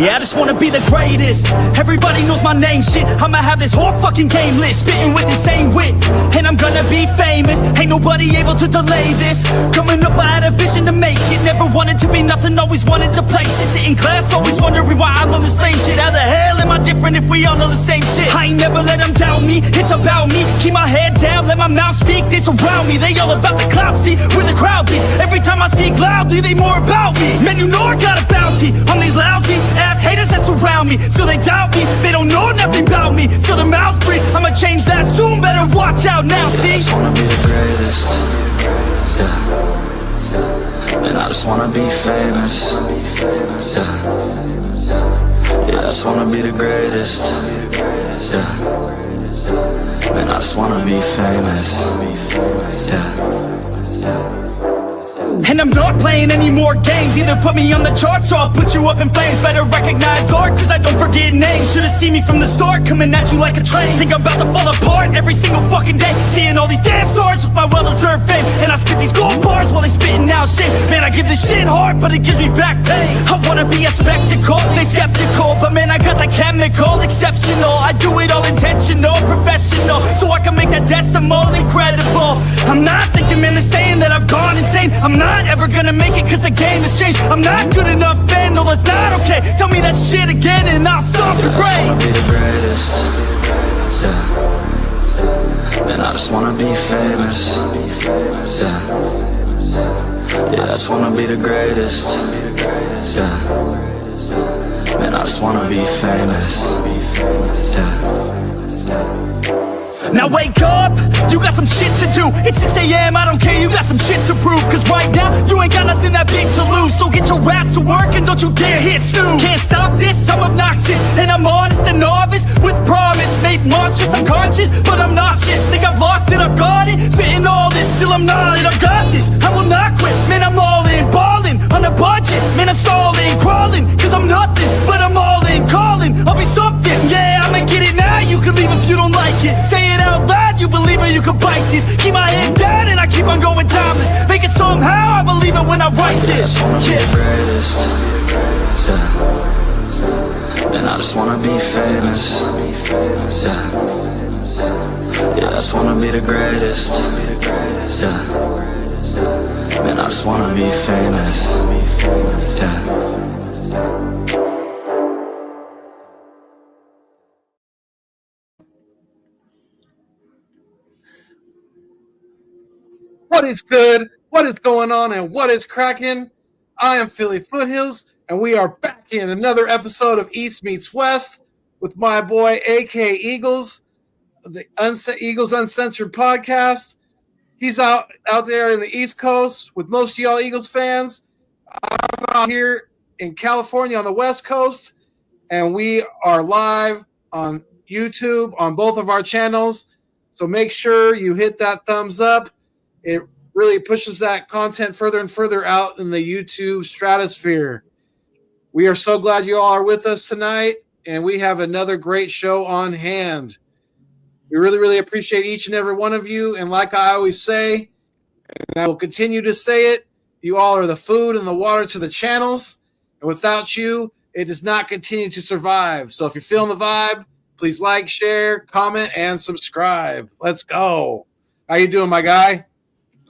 Yeah, I just wanna be the greatest. Everybody knows my name, shit. I'ma have this whole fucking game list, spitting with insane wit, and I'm gonna be famous. Ain't nobody able to delay this. Coming up, I had a vision to make it. Never wanted to be nothing, always wanted to play shit. Sit in class, always wondering why I love this lame shit. How the hell am I different if we all know the same shit? I ain't never let them doubt me, it's about me. Keep my head down, let my mouth speak. They surround me, they all about the clout. See, where the crowd be. Every time I speak loudly, they more about me. Man, you know I got a bounty on these lousy ass haters that surround me. So they doubt me, they don't know nothing about me. Still their mouths free, I'ma change that soon. Better watch out now, see? I just wanna be the greatest, yeah. And I just wanna be famous, yeah. I just wanna be the greatest, yeah. And I just wanna be famous, yeah. And I'm not playing any more games. Either put me on the charts or I'll put you up in flames. Better recognize art, cause I don't forget names. Should've seen me from the start, coming at you like a train. Think I'm about to fall apart every single fucking day. Seeing all these damn stars with my well-deserved fame. And I spit these gold bars while they spitting out shit. Man, I give this shit hard, but it gives me back pain. I wanna be a spectacle, they skeptical. But man, I got the chemical, exceptional. I do it all intentional, professional. So I can make that decimal incredible. I'm not thinking, man, they're saying that I've gone insane. I'm not ever gonna make it cause the game has changed. I'm not good enough, man, no that's not okay. Tell me that shit again and I'll stop your brain. I just wanna be the greatest, yeah. And I just wanna be famous, yeah. I just wanna be the greatest, yeah. And I just wanna be famous, yeah. Now wake up, you got some shit to do. It's 6 a.m, I don't care, you got some shit to prove. Cause right now, you ain't got nothing that big to lose. So get your ass to work and don't you dare hit snooze. Can't stop this, I'm obnoxious. And I'm honest and novice with promise. Made monstrous, I'm conscious, but I'm nauseous. Think I've lost it, I've got it. Spitting all this, still I'm not it. I've got this, I will not quit. Man, I'm all in, ballin', on a budget. Man, I'm stalling, crawling, cause I'm nothing. But I'm all in, calling, I'll be something. Yeah, I'ma get it now, you can leave if you don't like it. Say it out loud, you believe it, you can bite this. Keep my head down and I keep on going timeless. Make it somehow, I believe it when I write this. I just wanna be the greatest, yeah. And I just wanna be famous, yeah. I just wanna be the greatest, yeah. Man, I just wanna be famous, yeah. What is good? What is going on? And what is cracking? I am Philly Foothills, and we are back in another episode of East Meets West with my boy AK Eagles, the Eagles Uncensored podcast. He's out there in the East Coast with most of y'all Eagles fans. I'm out here in California on the West Coast, and we are live on YouTube on both of our channels. So make sure you hit that thumbs up. It really pushes that content further and further out in the YouTube stratosphere. We are so glad you all are with us tonight, and we have another great show on hand. We really, really appreciate each and every one of you, and like I always say, and I will continue to say it, you all are the food and the water to the channels, and without you, it does not continue to survive. So if you're feeling the vibe, please like, share, comment, and subscribe. Let's go. How you doing, my guy?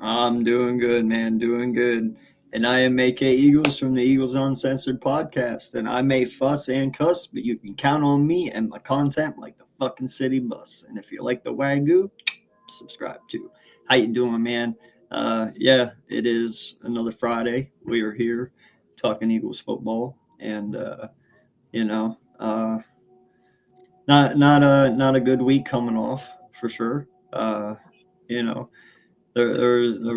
I'm doing good, man. Doing good. And I am AK Eagles from the Eagles Uncensored podcast. And I may fuss and cuss, but you can count on me and my content like the fucking city bus. And if you like the Wagyu, subscribe too. How you doing, man? Yeah, it is another Friday. We are here talking Eagles football. And, not a good week coming off for sure. There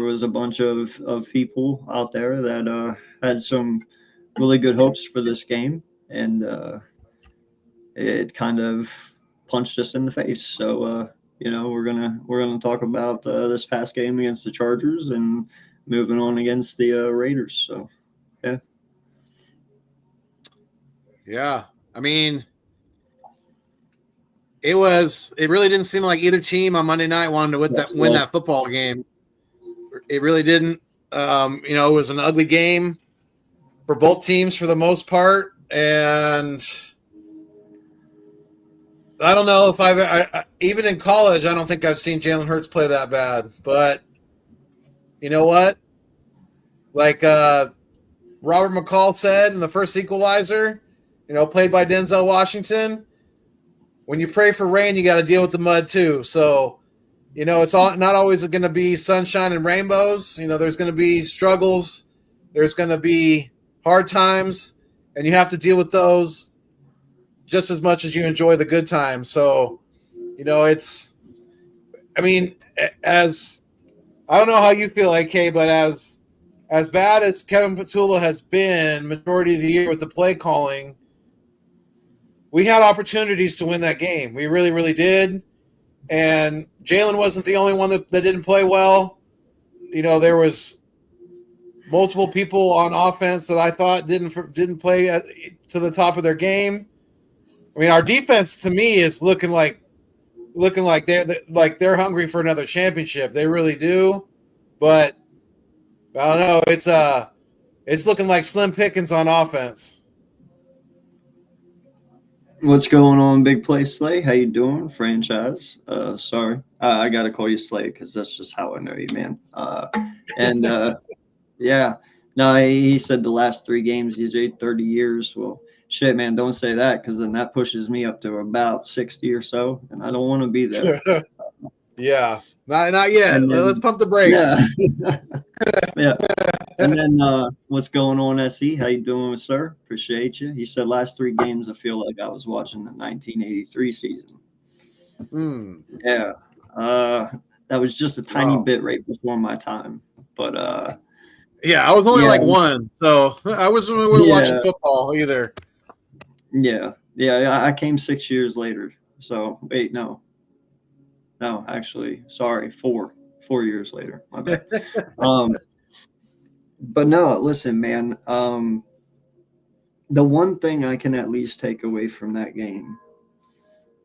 was a bunch of people out there that had some really good hopes for this game, and it kind of punched us in the face. So we're gonna talk about this past game against the Chargers and moving on against the Raiders. So yeah. I mean, it really didn't seem like either team on Monday night wanted to win that football game. It really didn't. It was an ugly game for both teams for the most part. and I don't know if I even in college, I don't think I've seen Jalen Hurts play that bad. But you know what? Like Robert McCall said in the first Equalizer, played by Denzel Washington, when you pray for rain, you got to deal with the mud too. So, it's not always going to be sunshine and rainbows. There's going to be struggles. There's going to be hard times, and you have to deal with those just as much as you enjoy the good times. So, as I don't know how you feel, AK, but as bad as Kevin Patula has been majority of the year with the play calling, we had opportunities to win that game. We really, really did. And Jalen wasn't the only one that didn't play well. There was multiple people on offense that I thought didn't play to the top of their game. I mean, our defense to me is looking like they're hungry for another championship. They really do. But I don't know. It's looking like slim pickings on offense. What's going on, Big Play Slay? How you doing, franchise? Sorry, I gotta call you Slay because that's just how I know you, man. Yeah. No, he said the last 3 games he's made 30 years. Well, shit, man, don't say that because then that pushes me up to about 60 or so, and I don't want to be there. Yeah, not yet. Then, let's pump the brakes. Yeah. Yeah. And then what's going on, SE? How you doing, sir? Appreciate you. He said last 3 games I feel like I was watching the 1983 season. Yeah. That was just a tiny bit right before my time. But yeah, I was only like 1, so I wasn't really watching football either. Yeah. I came 6 years later. So wait, no, actually, sorry, 4 years later. My bad. But no, listen, man. The one thing I can at least take away from that game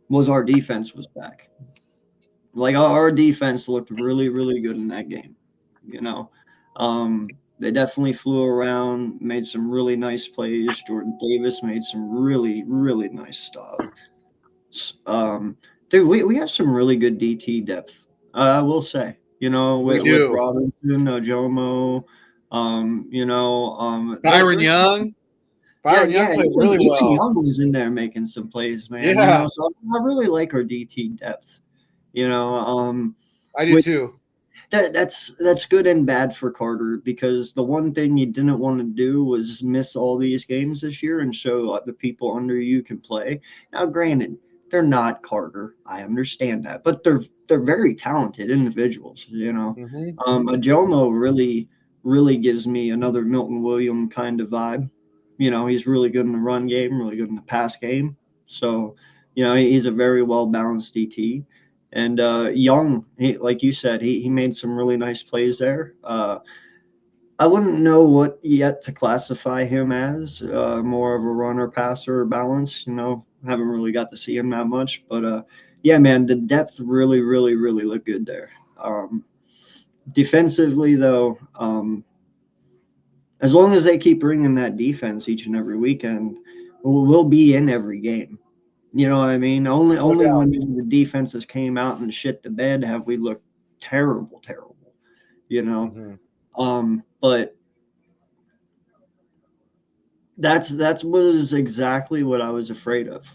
was our defense was back. Like our defense looked really, really good in that game. They definitely flew around, made some really nice plays. Jordan Davis made some really, really nice stuff. Dude, we have some really good DT depth. I will say, with Robinson, Ojomo. Byron Young. Byron Young played really well. Young was in there making some plays, man. Yeah. So I really like our DT depth. I do too. That's good and bad for Carter because the one thing you didn't want to do was miss all these games this year and show the people under you can play. Now, granted, they're not Carter. I understand that, but they're very talented individuals. Ojomo really gives me another Milton Williams kind of vibe. He's really good in the run game, really good in the pass game. So, he's a very well-balanced DT. And Young, like you said, he made some really nice plays there. I wouldn't know what yet to classify him as, more of a runner, passer, or balance. Haven't really got to see him that much. But, yeah, man, the depth really, really, really looked good there. Defensively, though, as long as they keep bringing that defense each and every weekend, we'll be in every game. You know what I mean? Only when the defenses came out and shit the bed have we looked terrible. But that was exactly what I was afraid of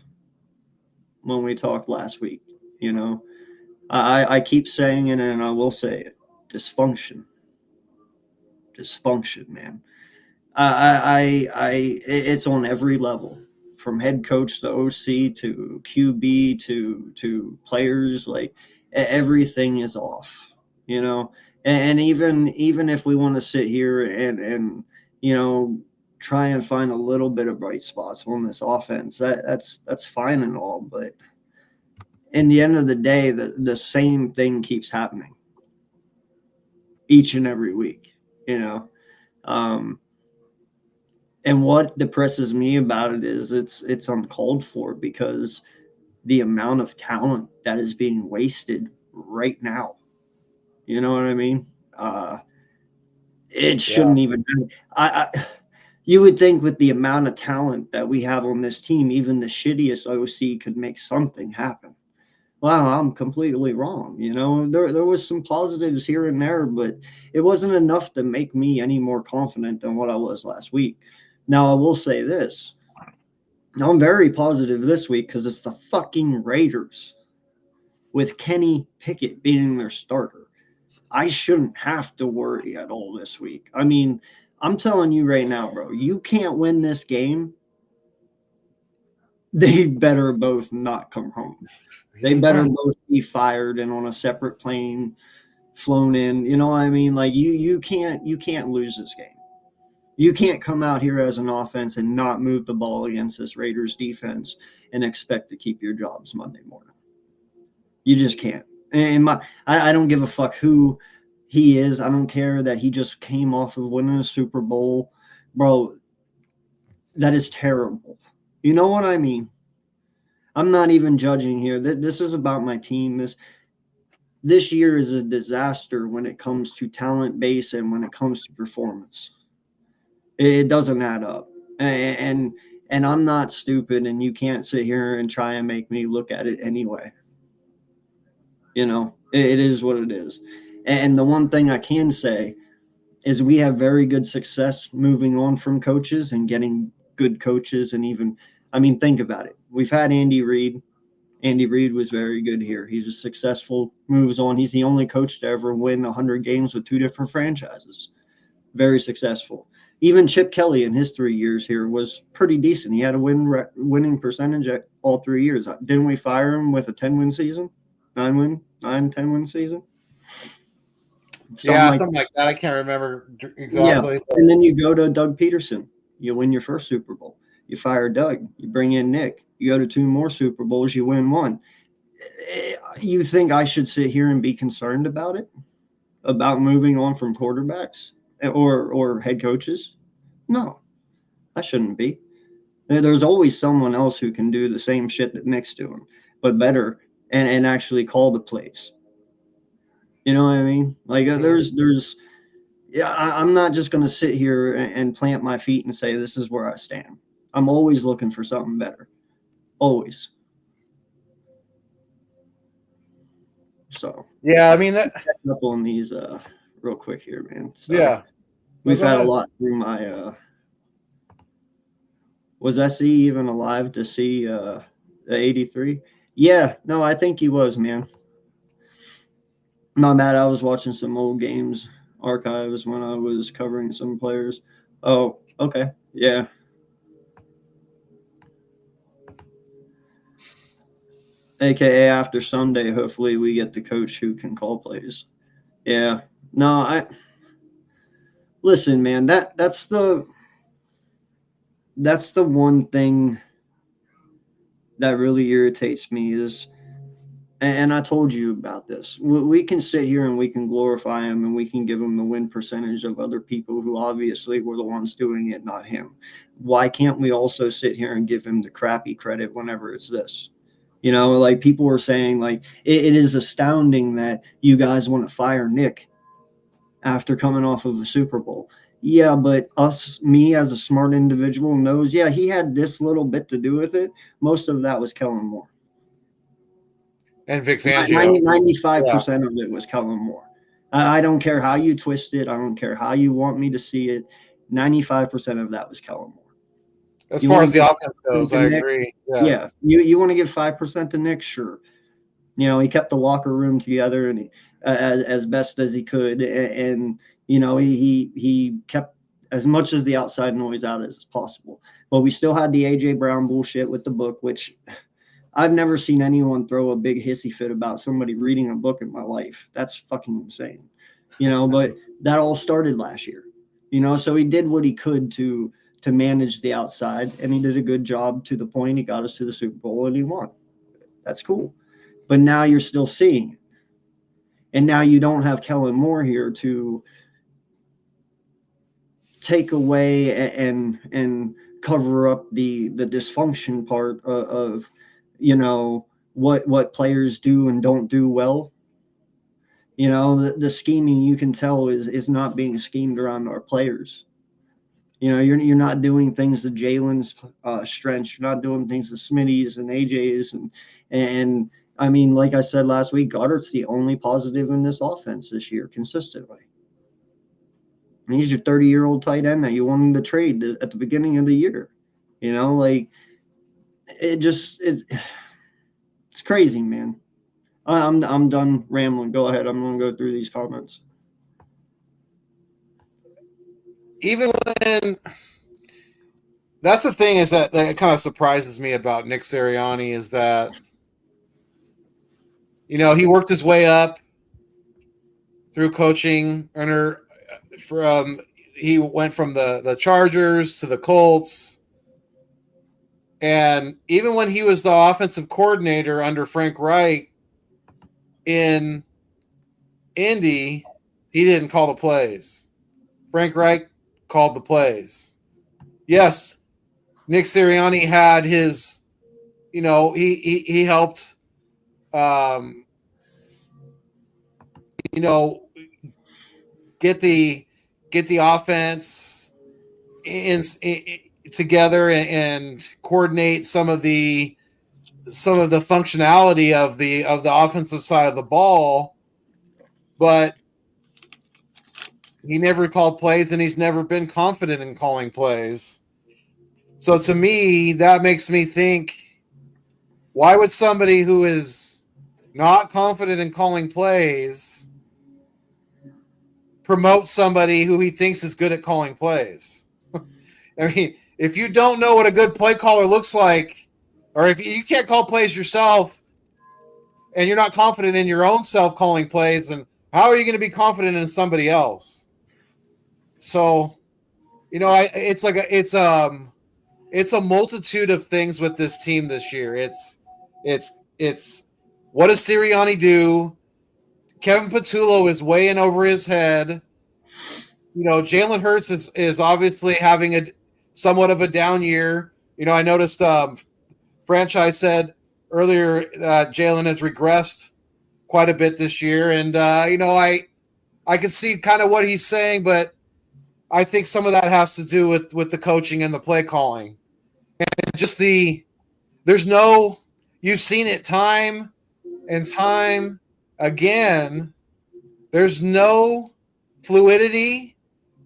when we talked last week. I keep saying it and I will say it. Dysfunction, man. It's on every level, from head coach to OC to QB to players. Like everything is off, And even if we want to sit here and try and find a little bit of bright spots on this offense, that's fine and all, but in the end of the day, the same thing keeps happening each and every week, and what depresses me about it is it's uncalled for because the amount of talent that is being wasted right now. You know what I mean? It shouldn't even. You would think with the amount of talent that we have on this team, even the shittiest OC could make something happen. Wow, I'm completely wrong. You know, there was some positives here and there, but it wasn't enough to make me any more confident than what I was last week. Now, I will say this. I'm very positive this week because it's the fucking Raiders with Kenny Pickett being their starter. I shouldn't have to worry at all this week. I mean, I'm telling you right now, bro, you can't win this game. They better both not come home. They better both be fired and on a separate plane flown in. You know what I mean? Like you can't lose this game. You can't come out here as an offense and not move the ball against this Raiders defense and expect to keep your jobs Monday morning. You just can't. And I don't give a fuck who he is. I don't care that he just came off of winning a Super Bowl. Bro, that is terrible. You know what I mean? I'm not even judging here. This is about my team. This year is a disaster when it comes to talent base and when it comes to performance. It doesn't add up. And I'm not stupid, and you can't sit here and try and make me look at it anyway. You know, it is what it is. And the one thing I can say is we have very good success moving on from coaches and getting good coaches. And even, I mean, think about it. We've had Andy Reid. Andy Reid was very good here. He's a successful, moves on. He's the only coach to ever win 100 games with 2 different franchises. Very successful. Even Chip Kelly in his 3 years here was pretty decent. He had a winning percentage at all 3 years. Didn't we fire him with a 10-win season? 10-win season? Something like that. I can't remember exactly. Yeah. And then you go to Doug Peterson. You win your first Super Bowl. You fire Doug. You bring in Nick. You go to 2 more Super Bowls. You win 1. You think I should sit here and be concerned about it? About moving on from quarterbacks or head coaches? No, I shouldn't be. There's always someone else who can do the same shit that Nick's doing, but better and actually call the plays. You know what I mean? Like I'm not just going to sit here and plant my feet and say, this is where I stand. I'm always looking for something better. Always. So. Yeah, I mean, that. Up on these real quick here, man. So, yeah. We've had a lot through my was SE even alive to see the 83? Yeah, no, I think he was, man. My bad, I was watching some old games archives when I was covering some players. Oh, okay. Yeah. AKA after Sunday, hopefully we get the coach who can call plays. Yeah. No, listen, man, that's the one thing that really irritates me is, and I told you about this, we can sit here and we can glorify him and we can give him the win percentage of other people who obviously were the ones doing it, not him. Why can't we also sit here and give him the crappy credit whenever it's this? You know, like people were saying, like, it is astounding that you guys want to fire Nick after coming off of a Super Bowl. Yeah, but me as a smart individual knows, yeah, he had this little bit to do with it. Most of that was Kellen Moore. And Vic Fangio. 95% of it was Kellen Moore. I don't care how you twist it. I don't care how you want me to see it. 95% of that was Kellen Moore. As far as the offense goes, I agree. Yeah. You want to give 5% to Nick? Sure. You know, he kept the locker room together and as best as he could. And you know, he kept as much as the outside noise out as possible. But we still had the A.J. Brown bullshit with the book, which I've never seen anyone throw a big hissy fit about somebody reading a book in my life. That's fucking insane. You know, but that all started last year. You know, so he did what he could to manage the outside, and he did a good job to the point he got us to the Super Bowl and he won. That's cool. But now you're still seeing it. And now you don't have Kellen Moore here to take away and cover up the dysfunction part of you know, what players do and don't do well. You know, the scheming, you can tell is not being schemed around our players. You know, you're not doing things to Jalen's strengths. You're not doing things to Smitty's and AJ's, and I mean, like I said last week, Goddard's the only positive in this offense this year consistently. And he's your 30-year-old tight end that you wanted to trade at the beginning of the year. You know, like it's crazy, man. I'm done rambling. Go ahead. I'm going to go through these comments. Even when that's the thing is that kind of surprises me about Nick Sirianni is that, you know, he worked his way up through coaching he went from the Chargers to the Colts. And even when he was the offensive coordinator under Frank Reich in Indy, he didn't call the plays. Frank Reich called the plays. Yes, Nick Sirianni had his, you know, he helped, you know, get the offense together and coordinate some of the functionality of the offensive side of the ball, but he never called plays, and he's never been confident in calling plays. So to me, that makes me think, why would somebody who is not confident in calling plays promote somebody who he thinks is good at calling plays? I mean, if you don't know what a good play caller looks like, or if you can't call plays yourself and you're not confident in your own self calling plays, then how are you going to be confident in somebody else? So, you know, it's a multitude of things with this team this year. It's what does Sirianni do? Kevin Patullo is way in over his head. You know, Jalen Hurts is obviously having somewhat of a down year. You know, I noticed Franchise said earlier that Jalen has regressed quite a bit this year. And, you know, I can see kind of what he's saying, but I think some of that has to do with the coaching and the play calling. And just you've seen it time and time again. There's no fluidity.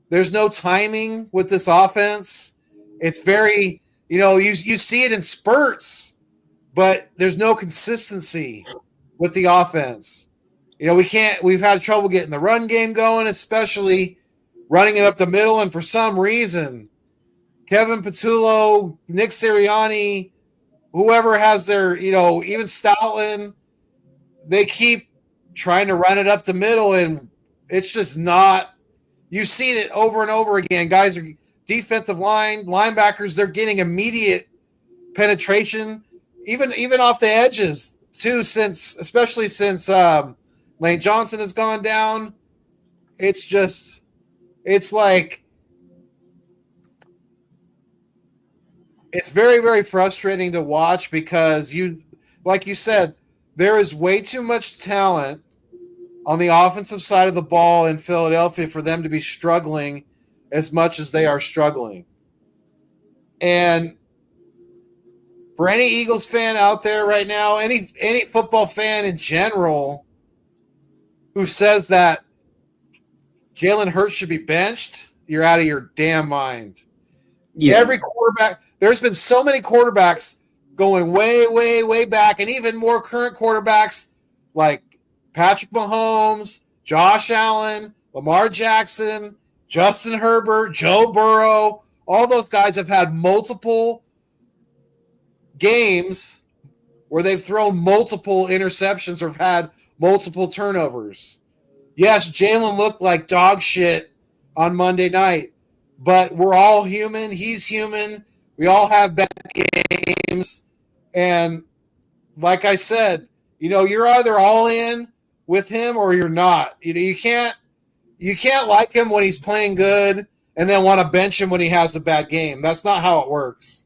There's no timing with this offense. It's very, you know, you see it in spurts, but there's no consistency with the offense. You know, we've had trouble getting the run game going, especially running it up the middle. And for some reason, Kevin Patullo, Nick Sirianni, whoever has their, you know, even Stoutland, they keep trying to run it up the middle, and it's just not. You've seen it over and over again. Guys are defensive linebackers, they're getting immediate penetration, even off the edges too, especially since Lane Johnson has gone down. It's like it's very, very frustrating to watch because like you said, there is way too much talent on the offensive side of the ball in Philadelphia for them to be struggling as much as they are struggling. And for any Eagles fan out there right now, any football fan in general who says that Jalen Hurts should be benched, you're out of your damn mind. Yeah. Every quarterback, there's been so many quarterbacks going way, way, way back, and even more current quarterbacks like Patrick Mahomes, Josh Allen, Lamar Jackson, Justin Herbert, Joe Burrow. All those guys have had multiple games where they've thrown multiple interceptions or have had multiple turnovers. Yes, Jalen looked like dog shit on Monday night, but we're all human. He's human. We all have bad games. And like I said, you know, you're either all in with him or you're not. You know, you can't like him when he's playing good and then want to bench him when he has a bad game. That's not how it works.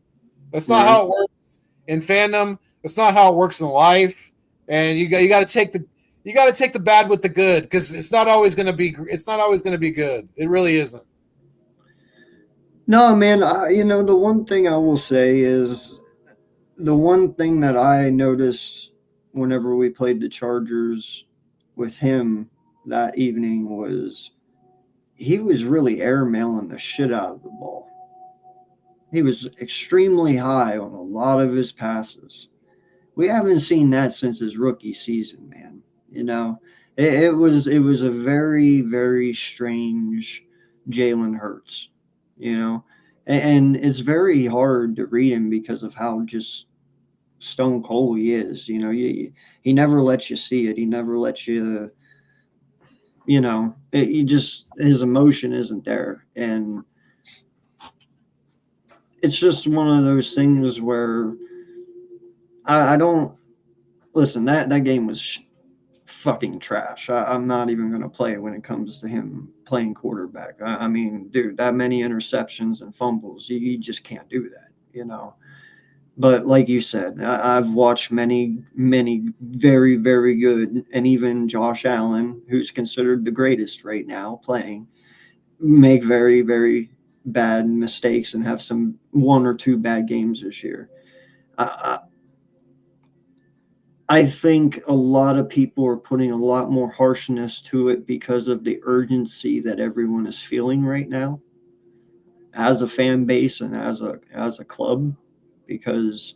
That's not how it works in fandom. That's not how it works in life. And you got to take the bad with the good, because it's not always going to be good. It really isn't. No, man. The one thing I will say is the one thing that I noticed whenever we played the Chargers with him that evening was he was really airmailing the shit out of the ball. He was extremely high on a lot of his passes. We haven't seen that since his rookie season, man. It was a very, very strange Jalen Hurts, and it's very hard to read him because of how just stone cold he is. He never lets you see it. He never lets you, his emotion isn't there. And it's just one of those things where I don't listen. That game was fucking trash. I'm not even going to play when it comes to him playing quarterback. I mean, dude, that many interceptions and fumbles, you just can't do that. But like you said, I've watched many, many very, very good, and even Josh Allen, who's considered the greatest right now playing, make very, very bad mistakes and have some one or two bad games this year. I think a lot of people are putting a lot more harshness to it because of the urgency that everyone is feeling right now as a fan base and as a club, because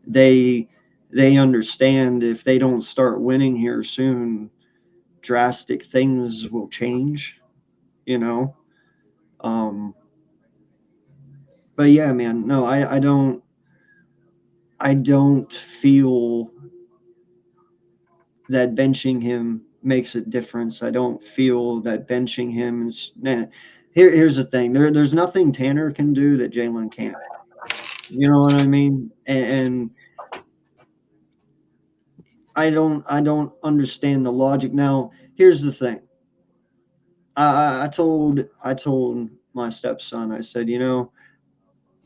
they understand if they don't start winning here soon, drastic things will change, but yeah, man, no, I don't feel that benching him makes a difference. I don't feel that benching him is. Here's the thing: there's nothing Tanner can do that Jalen can't. You know what I mean? And I don't understand the logic. Now, here's the thing. I told my stepson, I said,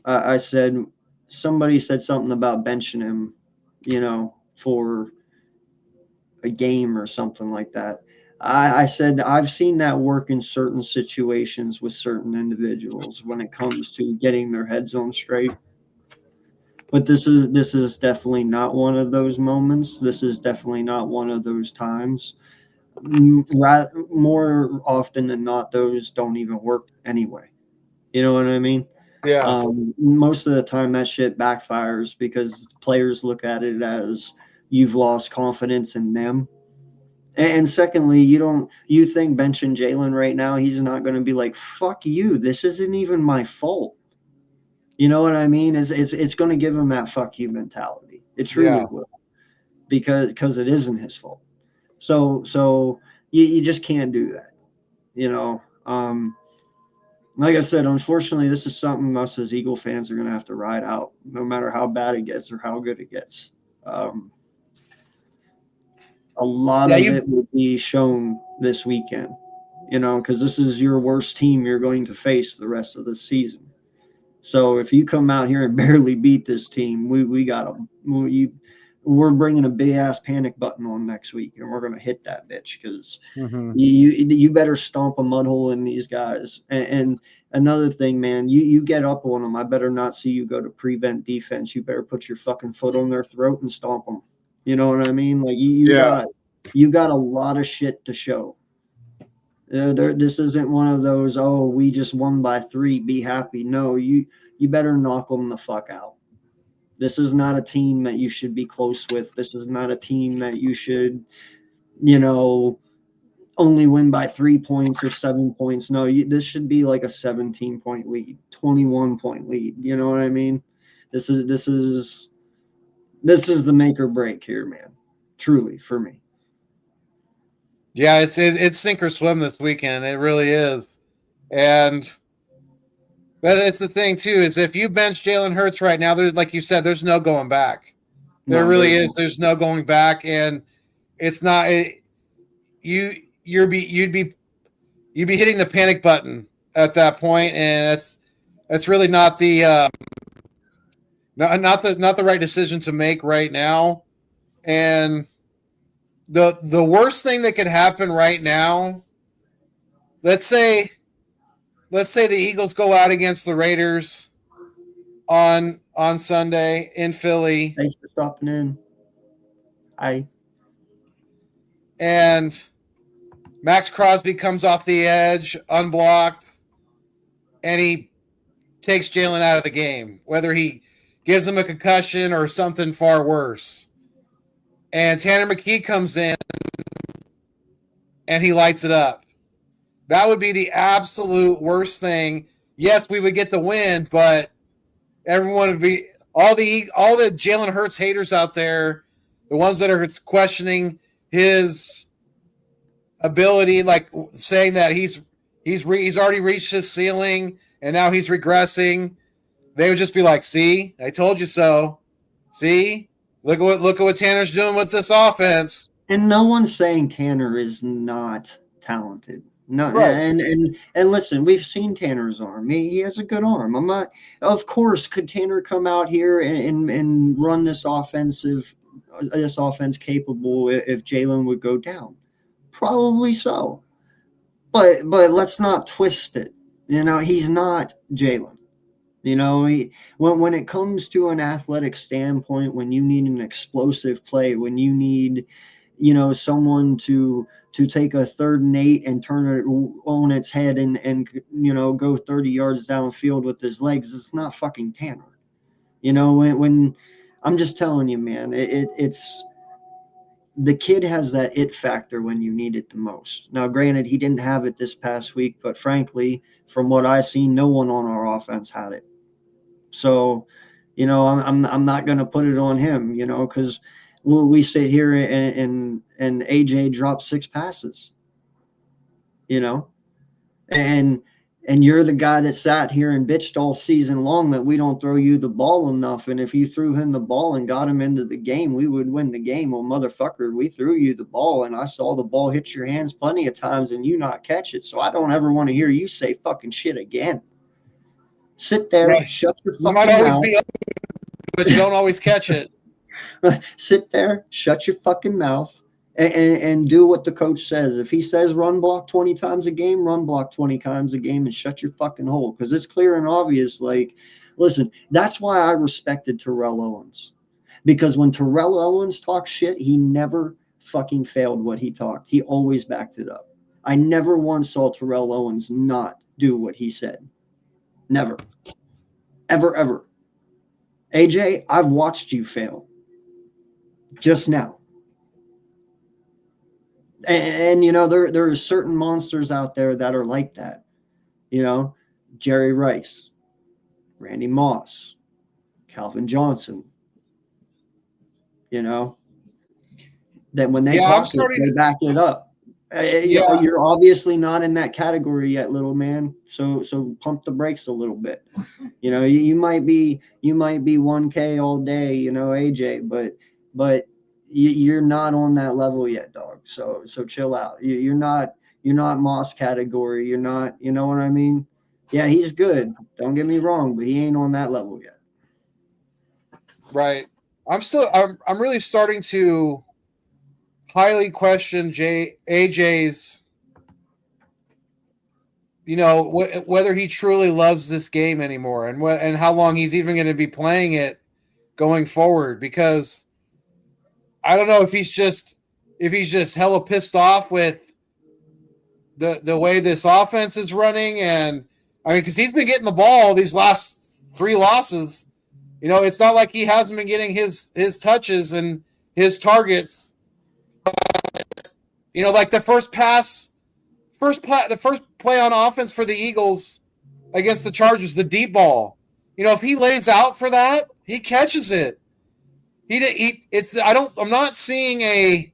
I said somebody said something about benching him, for a game or something like that. I said I've seen that work in certain situations with certain individuals when it comes to getting their heads on straight. But this is definitely not one of those moments. This is definitely not one of those times. More often than not, those don't even work anyway. You know what I mean? Yeah. Most of the time that shit backfires because players look at it as you've lost confidence in them. And secondly, you think benching Jalen right now, he's not going to be like, fuck you, this isn't even my fault. You know what I mean? It's going to give him that fuck you mentality. It truly will, because it isn't his fault. So you just can't do that. Like I said, unfortunately, this is something us as Eagle fans are going to have to ride out, no matter how bad it gets or how good it gets. A lot of it will be shown this weekend, because this is your worst team you're going to face the rest of the season. So if you come out here and barely beat this team, we're bringing a big ass panic button on next week, and we're going to hit that bitch because you better stomp a mud hole in these guys. And another thing, man, you get up on them. I better not see you go to prevent defense. You better put your fucking foot on their throat and stomp them. You know what I mean? Like you got a lot of shit to show. This isn't one of those, oh, we just won by 3, be happy. No, you better knock them the fuck out. This is not a team that you should be close with. This is not a team that you should, only win by 3 points or 7 points. No, this should be like a 17-point lead, 21-point lead. You know what I mean? This is the make or break here, man. Truly, for me. Yeah, it's sink or swim this weekend. It really is. And that's the thing, too, is if you bench Jalen Hurts right now, there's, like you said, there's no going back. There really is. There's no going back. And it's not you'd be hitting the panic button at that point, and that's really not the not the right decision to make right now. And the worst thing that could happen right now, let's say let's say the Eagles go out against the Raiders on Sunday in Philly. Thanks for stopping in. And Max Crosby comes off the edge, unblocked, and he takes Jalen out of the game, whether he gives him a concussion or something far worse. And Tanner McKee comes in and he lights it up. That would be the absolute worst thing. Yes, we would get the win, but everyone would be all the Jalen Hurts haters out there, the ones that are questioning his ability, like saying that he's already reached his ceiling and now he's regressing. They would just be like, "See, I told you so. See, look at what Tanner's doing with this offense." And no one's saying Tanner is not talented. No, Right. and listen, we've seen Tanner's arm. He has a good arm. I'm not. Of course, could Tanner come out here and run this offense capable if Jalen would go down? Probably so. But let's not twist it. He's not Jalen. When it comes to an athletic standpoint, when you need an explosive play, when you need, someone to take a 3rd and 8 and turn it on its head and go 30 yards downfield with his legs, it's not fucking Tanner. When I'm just telling you, man, it's the kid has that it factor when you need it the most. Now, granted, he didn't have it this past week, but frankly, from what I've seen, no one on our offense had it. So, I'm not going to put it on him, because we sit here and AJ dropped 6 passes, and you're the guy that sat here and bitched all season long that we don't throw you the ball enough. And if you threw him the ball and got him into the game, we would win the game. Well, motherfucker, we threw you the ball and I saw the ball hit your hands plenty of times and you not catch it. So I don't ever want to hear you say fucking shit again. Sit there, Right. Shut your You fucking might always mouth. be open, but you don't always catch it. Sit there, shut your fucking mouth, and do what the coach says. If he says run block 20 times a game, run block 20 times a game and shut your fucking hole. Because it's clear and obvious. Like, listen, that's why I respected Terrell Owens. Because when Terrell Owens talks shit, he never fucking failed what he talked. He always backed it up. I never once saw Terrell Owens not do what he said. Never. Ever, ever. AJ, I've watched you fail. Just now. And there are certain monsters out there that are like that. Jerry Rice, Randy Moss, Calvin Johnson. That when they talk, they back it up. You're obviously not in that category yet, little man. So pump the brakes a little bit. You might be 1K all day, AJ, but you're not on that level yet, dog. So chill out. You're not Moss category. You're not. You know what I mean? Yeah, he's good. Don't get me wrong, but he ain't on that level yet. Right. I'm really starting to highly question AJ's, whether he truly loves this game anymore and how long he's even going to be playing it going forward, because I don't know if he's just hella pissed off with the way this offense is running. And I mean, because he's been getting the ball these last 3 losses. It's not like he hasn't been getting his touches and his targets. Like the first play on offense for the Eagles against the Chargers, the deep ball. If he lays out for that, he catches it. I'm not seeing a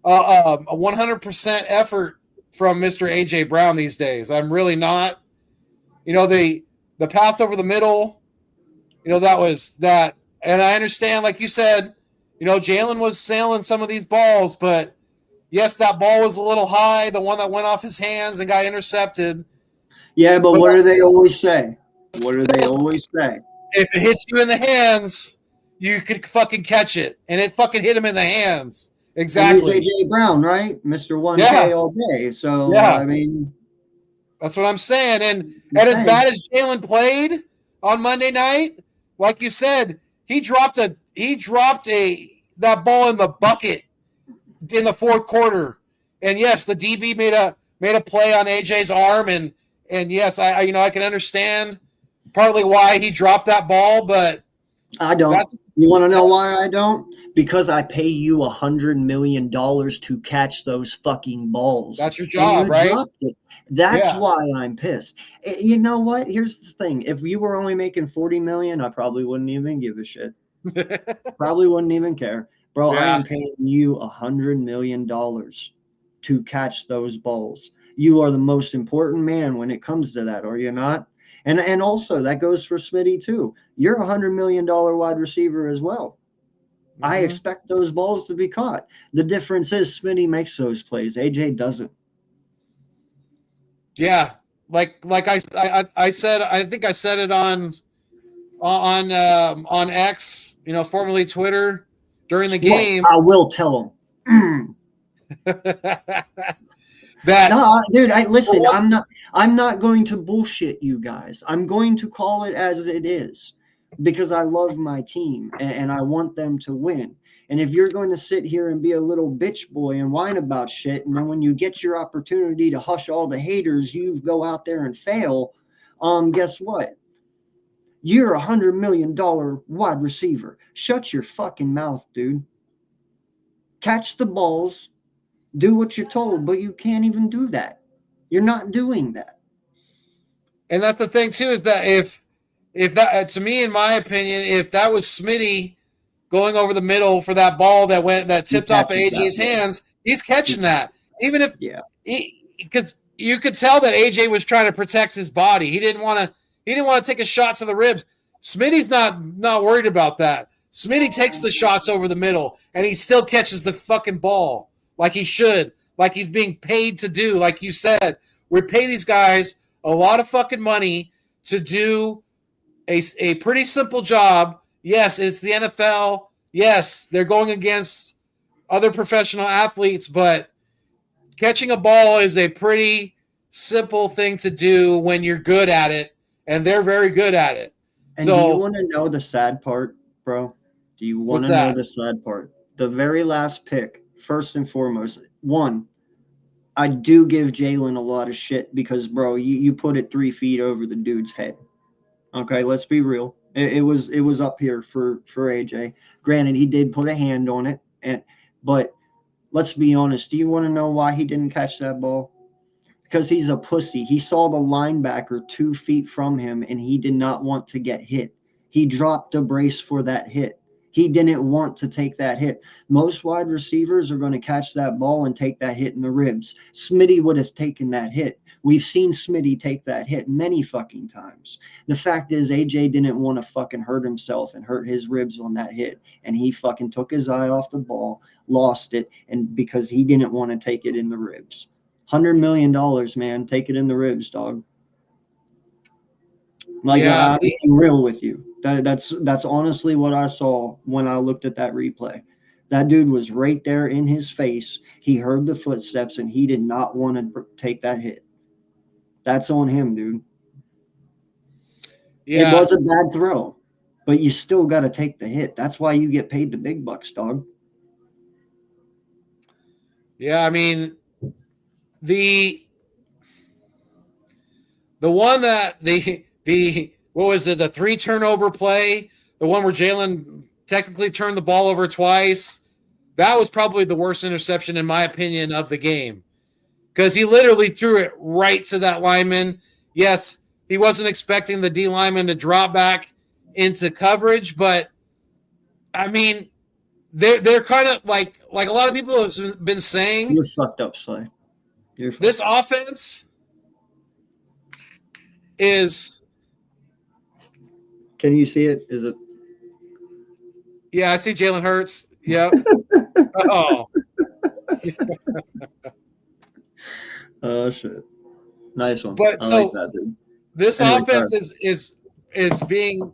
100% effort from Mr. AJ Brown these days. I'm really not. The path over the middle, that was that. And I understand, like you said, Jalen was sailing some of these balls, but yes, that ball was a little high, the one that went off his hands and got intercepted. Yeah, but what do they always say? What do they always say? If it hits you in the hands, you could fucking catch it. And it fucking hit him in the hands. Exactly. And he's AJ Brown, right? Mr. 1K all day. So, yeah. I mean. That's what I'm saying. And as bad as Jalen played on Monday night, like you said, he dropped that ball in the bucket in the fourth quarter. And yes, the DB made a play on AJ's arm, and yes, I can understand partly why he dropped that ball, but I don't. You want to know why I don't? Because I pay you $100 million to catch those fucking balls. That's your job, right? That's why I'm pissed. You know what? Here's the thing. If you were only making $40 million, I probably wouldn't even give a shit. Probably wouldn't even care. Bro, I am paying you $100 million to catch those balls. You are the most important man when it comes to that, are you not? And also, that goes for Smitty, too. You're a $100 million wide receiver as well. Mm-hmm. I expect those balls to be caught. The difference is Smitty makes those plays. AJ doesn't. Yeah. Like I said, I think I said it on X, formerly Twitter, during the game. I will tell him. Dude, listen. I'm not going to bullshit you guys. I'm going to call it as it is because I love my team and I want them to win. And if you're going to sit here and be a little bitch boy and whine about shit, and then when you get your opportunity to hush all the haters, you go out there and fail. Guess what? You're a $100 million wide receiver. Shut your fucking mouth, dude. Catch the balls. Do what you're told, but you can't even do that. You're not doing that. And that's the thing too, is that if that, to me, in my opinion, if that was Smitty going over the middle for that ball that tipped off AJ's hands, he's catching that. Even if because you could tell that AJ was trying to protect his body. He didn't want to take a shot to the ribs. Smitty's not worried about that. Smitty takes the shots over the middle and he still catches the fucking ball. Like he should, like he's being paid to do. Like you said, we pay these guys a lot of fucking money to do a pretty simple job. Yes, it's the NFL. Yes, they're going against other professional athletes, but catching a ball is a pretty simple thing to do when you're good at it, and they're very good at it. And do you want to know the sad part, bro? Do you want to know the sad part? The very last pick. First and foremost, one, I do give Jalen a lot of shit because, bro, you put it 3 feet over the dude's head. Okay, let's be real. It was up here for AJ. Granted, he did put a hand on it, but let's be honest. Do you want to know why he didn't catch that ball? Because he's a pussy. He saw the linebacker 2 feet from him, and he did not want to get hit. He dropped a brace for that hit. He didn't want to take that hit. Most wide receivers are going to catch that ball and take that hit in the ribs. Smitty would have taken that hit. We've seen Smitty take that hit many fucking times. The fact is AJ didn't want to fucking hurt himself and hurt his ribs on that hit. And he fucking took his eye off the ball, lost it, and because he didn't want to take it in the ribs. $100 million, man. Take it in the ribs, dog. Like, I'm being real with you. That's honestly what I saw when I looked at that replay. That dude was right there in his face. He heard the footsteps, and he did not want to take that hit. That's on him, dude. Yeah. It was a bad throw, but you still got to take the hit. That's why you get paid the big bucks, dog. Yeah, I mean, the one that what was it? The 3 turnover play, the one where Jalen technically turned the ball over twice. That was probably the worst interception, in my opinion, of the game, because he literally threw it right to that lineman. Yes, he wasn't expecting the D lineman to drop back into coverage, but I mean, they're kind of like a lot of people have been saying. You're fucked up, Slay. This offense is. Can you see it? Is it? Yeah, I see Jalen Hurts. Yep. Oh. Oh shit! Nice one. But I so like that, dude. This offense is being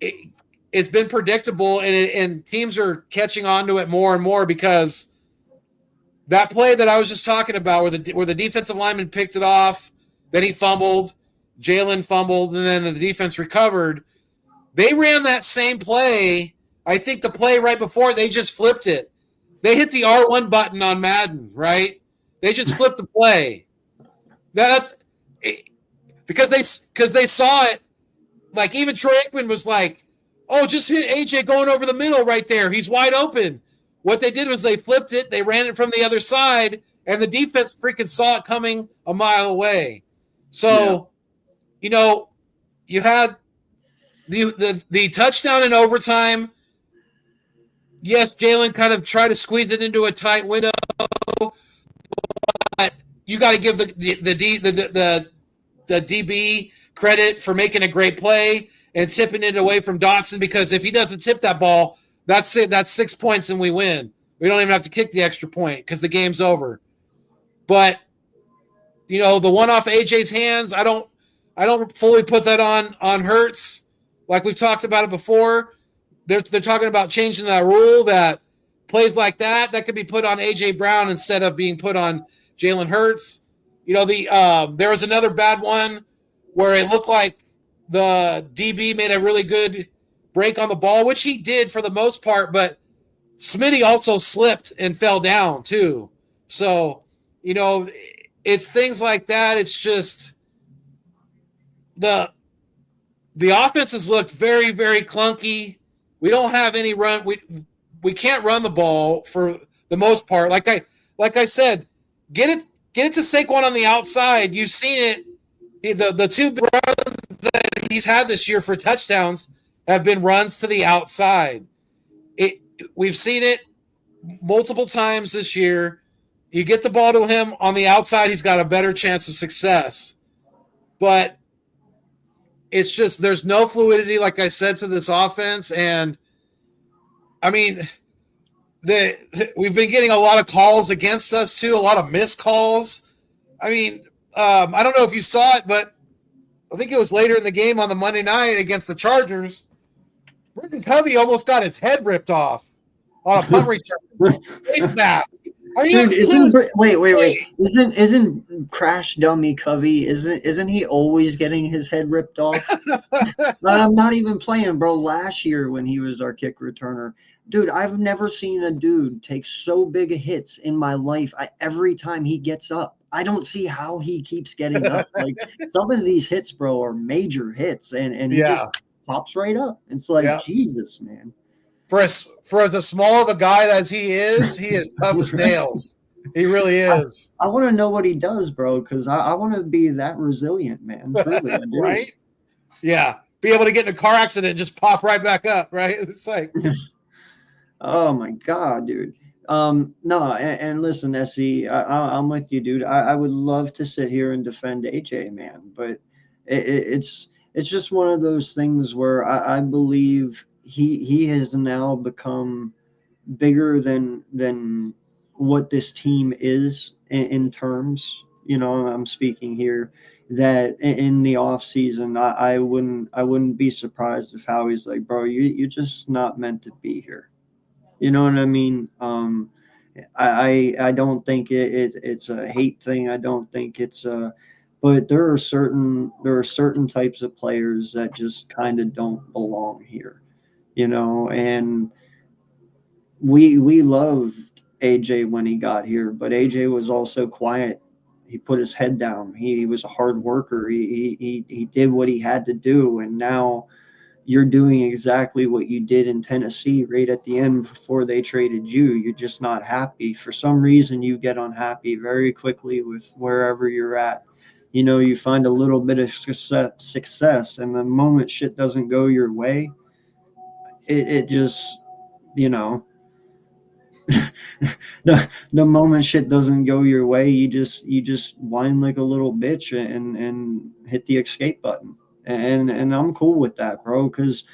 it's been predictable, and teams are catching on to it more and more, because that play that I was just talking about, where the defensive lineman picked it off Then he fumbled. Jalen fumbled, and then the defense recovered. They ran that same play. I think the play right before, they just flipped it. They hit the R1 button on Madden, right? They just flipped the play. That's because they saw it. Like, even Troy Aikman was like, oh, just hit AJ going over the middle right there. He's wide open. What they did was they flipped it. They ran it from the other side, and the defense freaking saw it coming a mile away. So, you know, you had the touchdown in overtime. Yes, Jalen kind of tried to squeeze it into a tight window, but you got to give the DB credit for making a great play and tipping it away from Dotson, because if he doesn't tip that ball, that's it. That's 6 points and we win. We don't even have to kick the extra point because the game's over. But, you know, the one off AJ's hands, I don't fully put that on Hurts. Like we've talked about it before. They're talking about changing that rule, that plays like that could be put on AJ Brown instead of being put on Jalen Hurts. You know, there was another bad one where it looked like the DB made a really good break on the ball, which he did for the most part, but Smitty also slipped and fell down too. So, you know, it's things like that. It's just the offense has looked very, very clunky. We don't have any run. We can't run the ball for the most part. Like I said, get it to Saquon on the outside. You've seen it. The two runs that he's had this year for touchdowns have been runs to the outside. We've seen it multiple times this year. You get the ball to him on the outside, he's got a better chance of success. But it's just there's no fluidity, like I said, to this offense. And, I mean, we've been getting a lot of calls against us, too, a lot of missed calls. I mean, I don't know if you saw it, but I think it was later in the game on the Monday night against the Chargers. Britton Covey almost got his head ripped off on a punt return. Face mask. Dude, isn't Crash Dummy Covey? Isn't he always getting his head ripped off? I'm not even playing, bro. Last year when he was our kick returner, dude, I've never seen a dude take so big hits in my life. Every time he gets up, I don't see how he keeps getting up. Like, some of these hits, bro, are major hits, and he just pops right up. It's like, Jesus, man. For as small of a guy as he is tough as nails. He really is. I want to know what he does, bro, because I want to be that resilient, man. Truly, I do. Right? Yeah. Be able to get in a car accident and just pop right back up, right? It's like, oh my God, dude. No, and listen, SE, I'm with you, dude. I would love to sit here and defend AJ, man, but it's just one of those things where I believe he has now become bigger than what this team is in terms, you know, I'm speaking here, that in the off season, I wouldn't be surprised if Howie's like, bro, you're just not meant to be here. You know what I mean? I don't think it's a hate thing. I don't think it's but there are certain types of players that just kind of don't belong here. You know, and we loved AJ when he got here, but AJ was also quiet. He put his head down. He was a hard worker. He did what he had to do, and now you're doing exactly what you did in Tennessee right at the end before they traded you. You're just not happy. For some reason, you get unhappy very quickly with wherever you're at. You know, you find a little bit of success, and the moment shit doesn't go your way, it just, you know, the moment shit doesn't go your way, you just whine like a little bitch and hit the escape button. And I'm cool with that, bro, because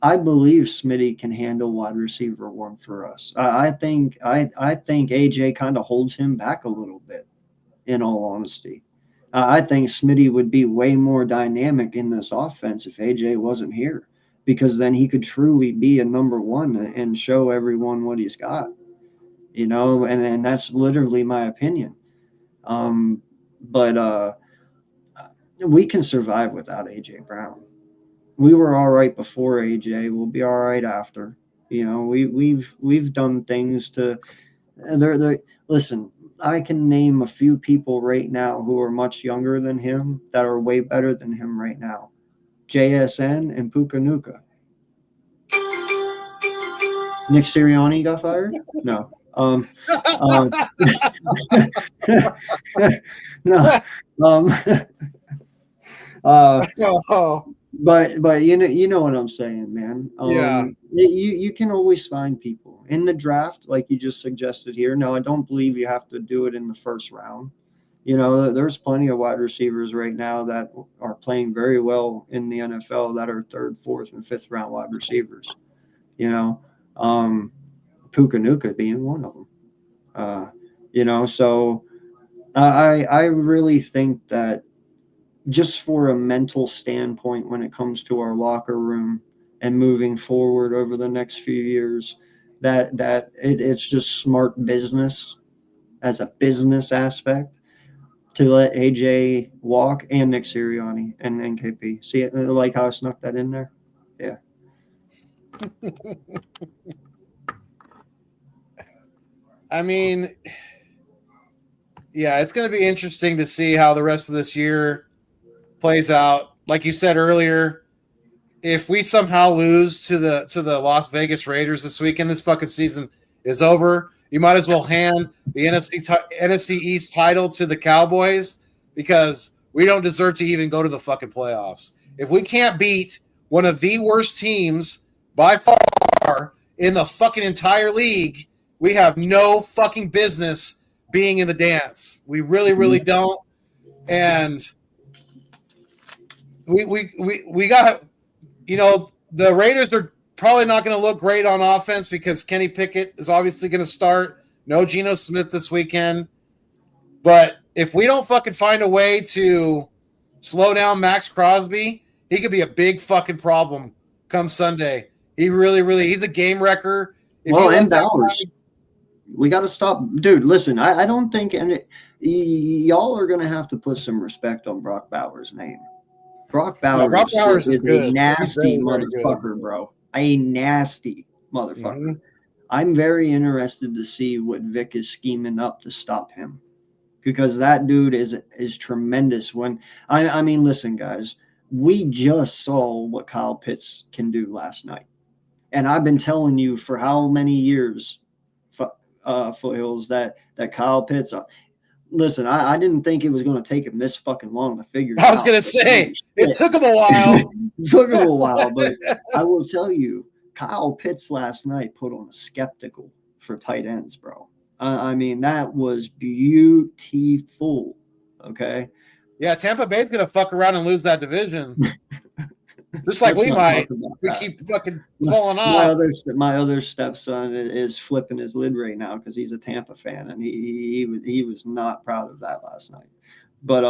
I believe Smitty can handle wide receiver one for us. I think AJ kind of holds him back a little bit, in all honesty. I think Smitty would be way more dynamic in this offense if AJ wasn't here, because then he could truly be a number one and show everyone what he's got, you know, and that's literally my opinion. But we can survive without AJ Brown. We were all right before AJ. We'll be all right after. You know, we've done things to. Listen, I can name a few people right now who are much younger than him that are way better than him right now. JSN and Puka Nuka. Nick Sirianni got fired? No. No. Oh, But you know what I'm saying, man. Yeah. You can always find people in the draft, like you just suggested here. No, I don't believe you have to do it in the first round. You know, there's plenty of wide receivers right now that are playing very well in the NFL that are third, fourth, and fifth round wide receivers. You know, Puka Nuka being one of them. You know, so I really think that just for a mental standpoint when it comes to our locker room and moving forward over the next few years, that it's just smart business as a business aspect to let AJ walk and Nick Sirianni and NKP. See it, like how I snuck that in there? Yeah. I mean, yeah, it's going to be interesting to see how the rest of this year plays out. Like you said earlier, if we somehow lose to the Las Vegas Raiders this weekend, this fucking season is over. You might as well hand the NFC East title to the Cowboys because we don't deserve to even go to the fucking playoffs. If we can't beat one of the worst teams by far in the fucking entire league, we have no fucking business being in the dance. We really, really don't. And we got, you know, the Raiders are probably not going to look great on offense because Kenny Pickett is obviously going to start. No Geno Smith this weekend. But if we don't fucking find a way to slow down Max Crosby, he could be a big fucking problem come Sunday. He really, really, he's a game wrecker. And Bowers. We got to stop. Dude, listen, I don't think y'all are going to have to put some respect on Brock Bowers' name. Brock Bowers is a nasty motherfucker, bro. A nasty motherfucker. Mm-hmm. I'm very interested to see what Vic is scheming up to stop him because that dude is tremendous. When I mean, listen, guys, we just saw what Kyle Pitts can do last night. And I've been telling you for how many years, Foothills, that Kyle Pitts listen, I didn't think it was going to take him this fucking long to figure it out. I was going to say, it took him a while. It took him a while, but I will tell you, Kyle Pitts last night put on a skeptical for tight ends, bro. I mean, that was beautiful, okay? Yeah, Tampa Bay's going to fuck around and lose that division. Just like we might. We keep fucking falling off. My other stepson is flipping his lid right now because he's a Tampa fan, and he was not proud of that last night. But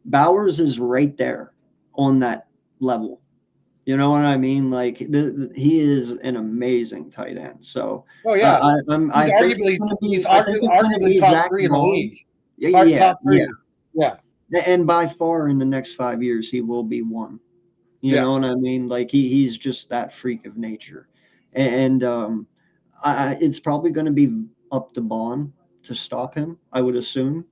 Bowers is right there on that level. You know what I mean? Like he is an amazing tight end. So yeah, he's arguably top 3 in the league. Top 3. Yeah. And by far in the next 5 years he will be one. You know what I mean? Like he's just that freak of nature. And it's probably going to be up to Bond to stop him, I would assume.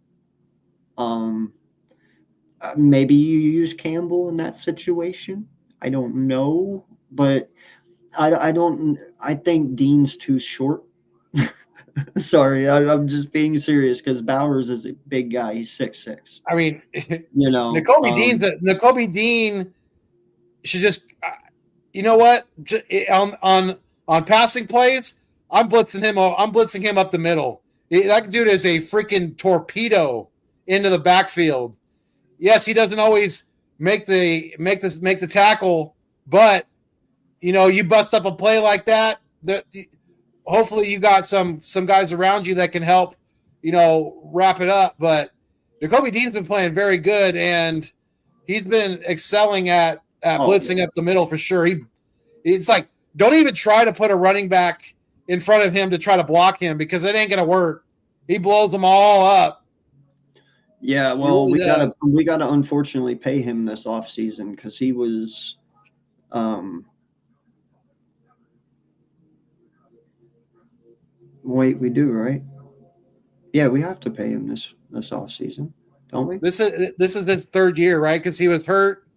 Maybe you use Campbell in that situation. I don't know, but I think Dean's too short. Sorry, I'm just being serious because Bowers is a big guy. He's 6'6". I mean, you know, Nakobe Dean should just, you know what? On passing plays, I'm blitzing him up the middle. That dude is a freaking torpedo into the backfield. Yes, he doesn't always make the tackle, but you know, you bust up a play like that. Hopefully, you got some guys around you that can help, you know, wrap it up. But Nakobe Dean's been playing very good, and he's been excelling at blitzing up the middle for sure. It's like, don't even try to put a running back in front of him to try to block him because it ain't gonna work. He blows them all up. Yeah, well, really does. we gotta unfortunately pay him this offseason because he was wait, we do, right? Yeah, we have to pay him this offseason, don't we? This is his third year, right? Because he was hurt.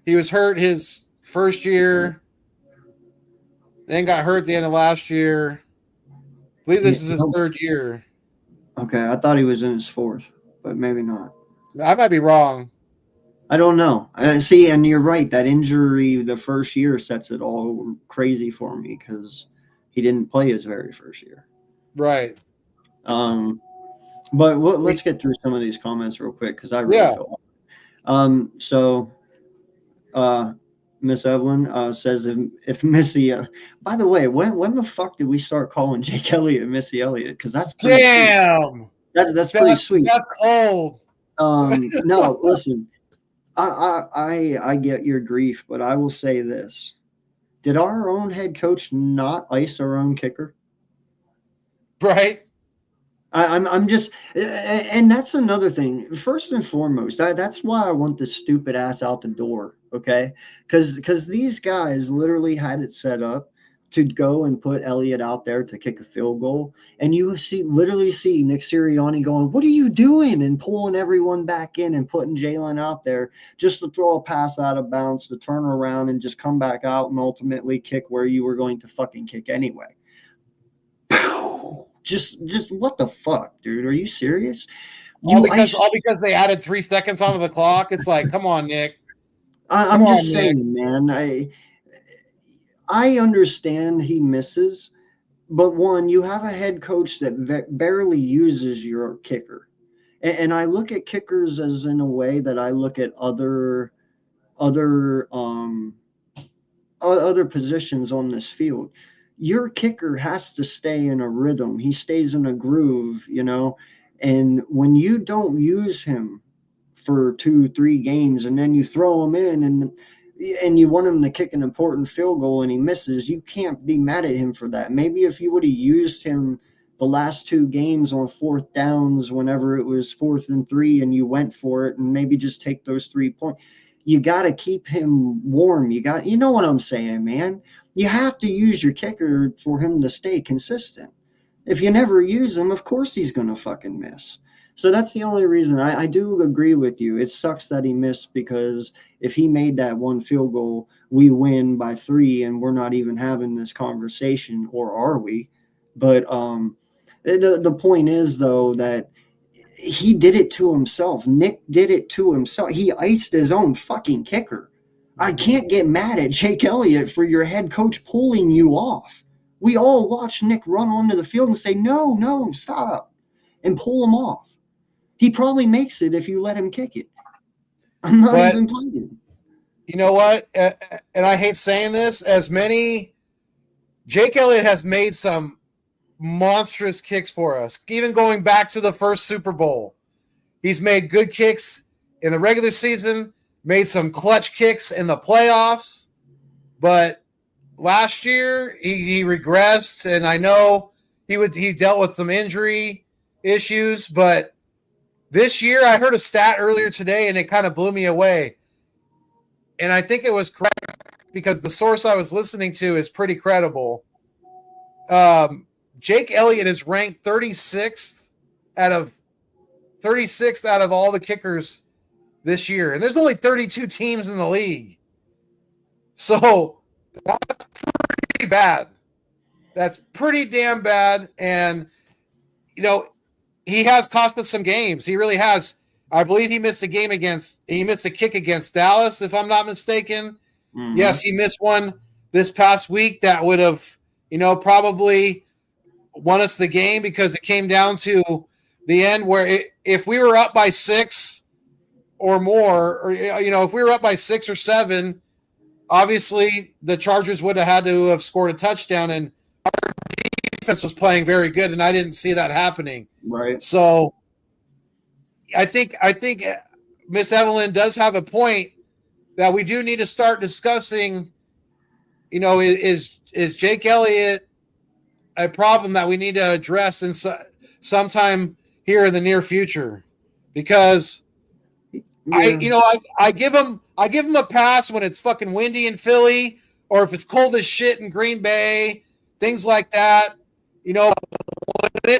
He was hurt his first year, then got hurt at the end of last year. I believe this is his third year. Okay, I thought he was in his fourth, but maybe not. I might be wrong. I don't know. See, and you're right. That injury the first year sets it all crazy for me because he didn't play his very first year. Right. But let's get through some of these comments real quick because I really feel. So, Miss Evelyn says if Missy. By the way, when the fuck did we start calling Jake Elliott Missy Elliott? Because that's pretty damn. That's pretty sweet. That's cold. No, listen. I get your grief, but I will say this. Did our own head coach not ice our own kicker? Right. I'm just, and that's another thing. First and foremost, that's why I want this stupid ass out the door, okay? Because these guys literally had it set up to go and put Elliott out there to kick a field goal, and you literally see Nick Sirianni going, "What are you doing?" and pulling everyone back in and putting Jalen out there just to throw a pass out of bounds, to turn around and just come back out and ultimately kick where you were going to fucking kick anyway. Just what the fuck, dude? Are you serious? All because they added 3 seconds onto the clock. It's like, come on, Nick. I'm just saying, man. I understand he misses, but one, you have a head coach that barely uses your kicker, and I look at kickers as in a way that I look at other positions on this field. Your kicker has to stay in a rhythm. He stays in a groove, and when you don't use him for 2-3 games and then you throw him in and you want him to kick an important field goal and he misses, you can't be mad at him for that. Maybe if you would have used him the last 2 games on 4th downs whenever it was 4th and 3 and you went for it and maybe just take those 3 points. You got to keep him warm. You know what I'm saying, man? You have to use your kicker for him to stay consistent. If you never use him, of course he's going to fucking miss. So that's the only reason. I do agree with you. It sucks that he missed because if he made that 1 field goal, we win by 3 and we're not even having this conversation, or are we? But the point is, though, that he did it to himself. Nick did it to himself. He iced his own fucking kicker. I can't get mad at Jake Elliott for your head coach pulling you off. We all watch Nick run onto the field and say, no, stop, and pull him off. He probably makes it if you let him kick it. I'm not even playing. You know what? And I hate saying this, Jake Elliott has made some monstrous kicks for us. Even going back to the first Super Bowl, he's made good kicks in the regular season, made some clutch kicks in the playoffs, but last year he regressed, and I know he dealt with some injury issues, but this year I heard a stat earlier today and it kind of blew me away. And I think it was correct because the source I was listening to is pretty credible. Jake Elliott is ranked 36th out of all the kickers this year. And there's only 32 teams in the league. So that's pretty bad. That's pretty damn bad. And, he has cost us some games. He really has. I believe he missed a kick against Dallas, if I'm not mistaken. Mm-hmm. Yes, he missed one this past week that would have, probably won us the game because it came down to the end where if we were up by 6 or more, or, if we were up by 6 or 7, obviously the Chargers would have had to have scored a touchdown, and our defense was playing very good, and I didn't see that happening. Right. So I think Miss Evelyn does have a point that we do need to start discussing. Is Jake Elliott a problem that we need to address in sometime here in the near future? because Yeah. I give him a pass when it's fucking windy in Philly or if it's cold as shit in Green Bay, things like that. You know,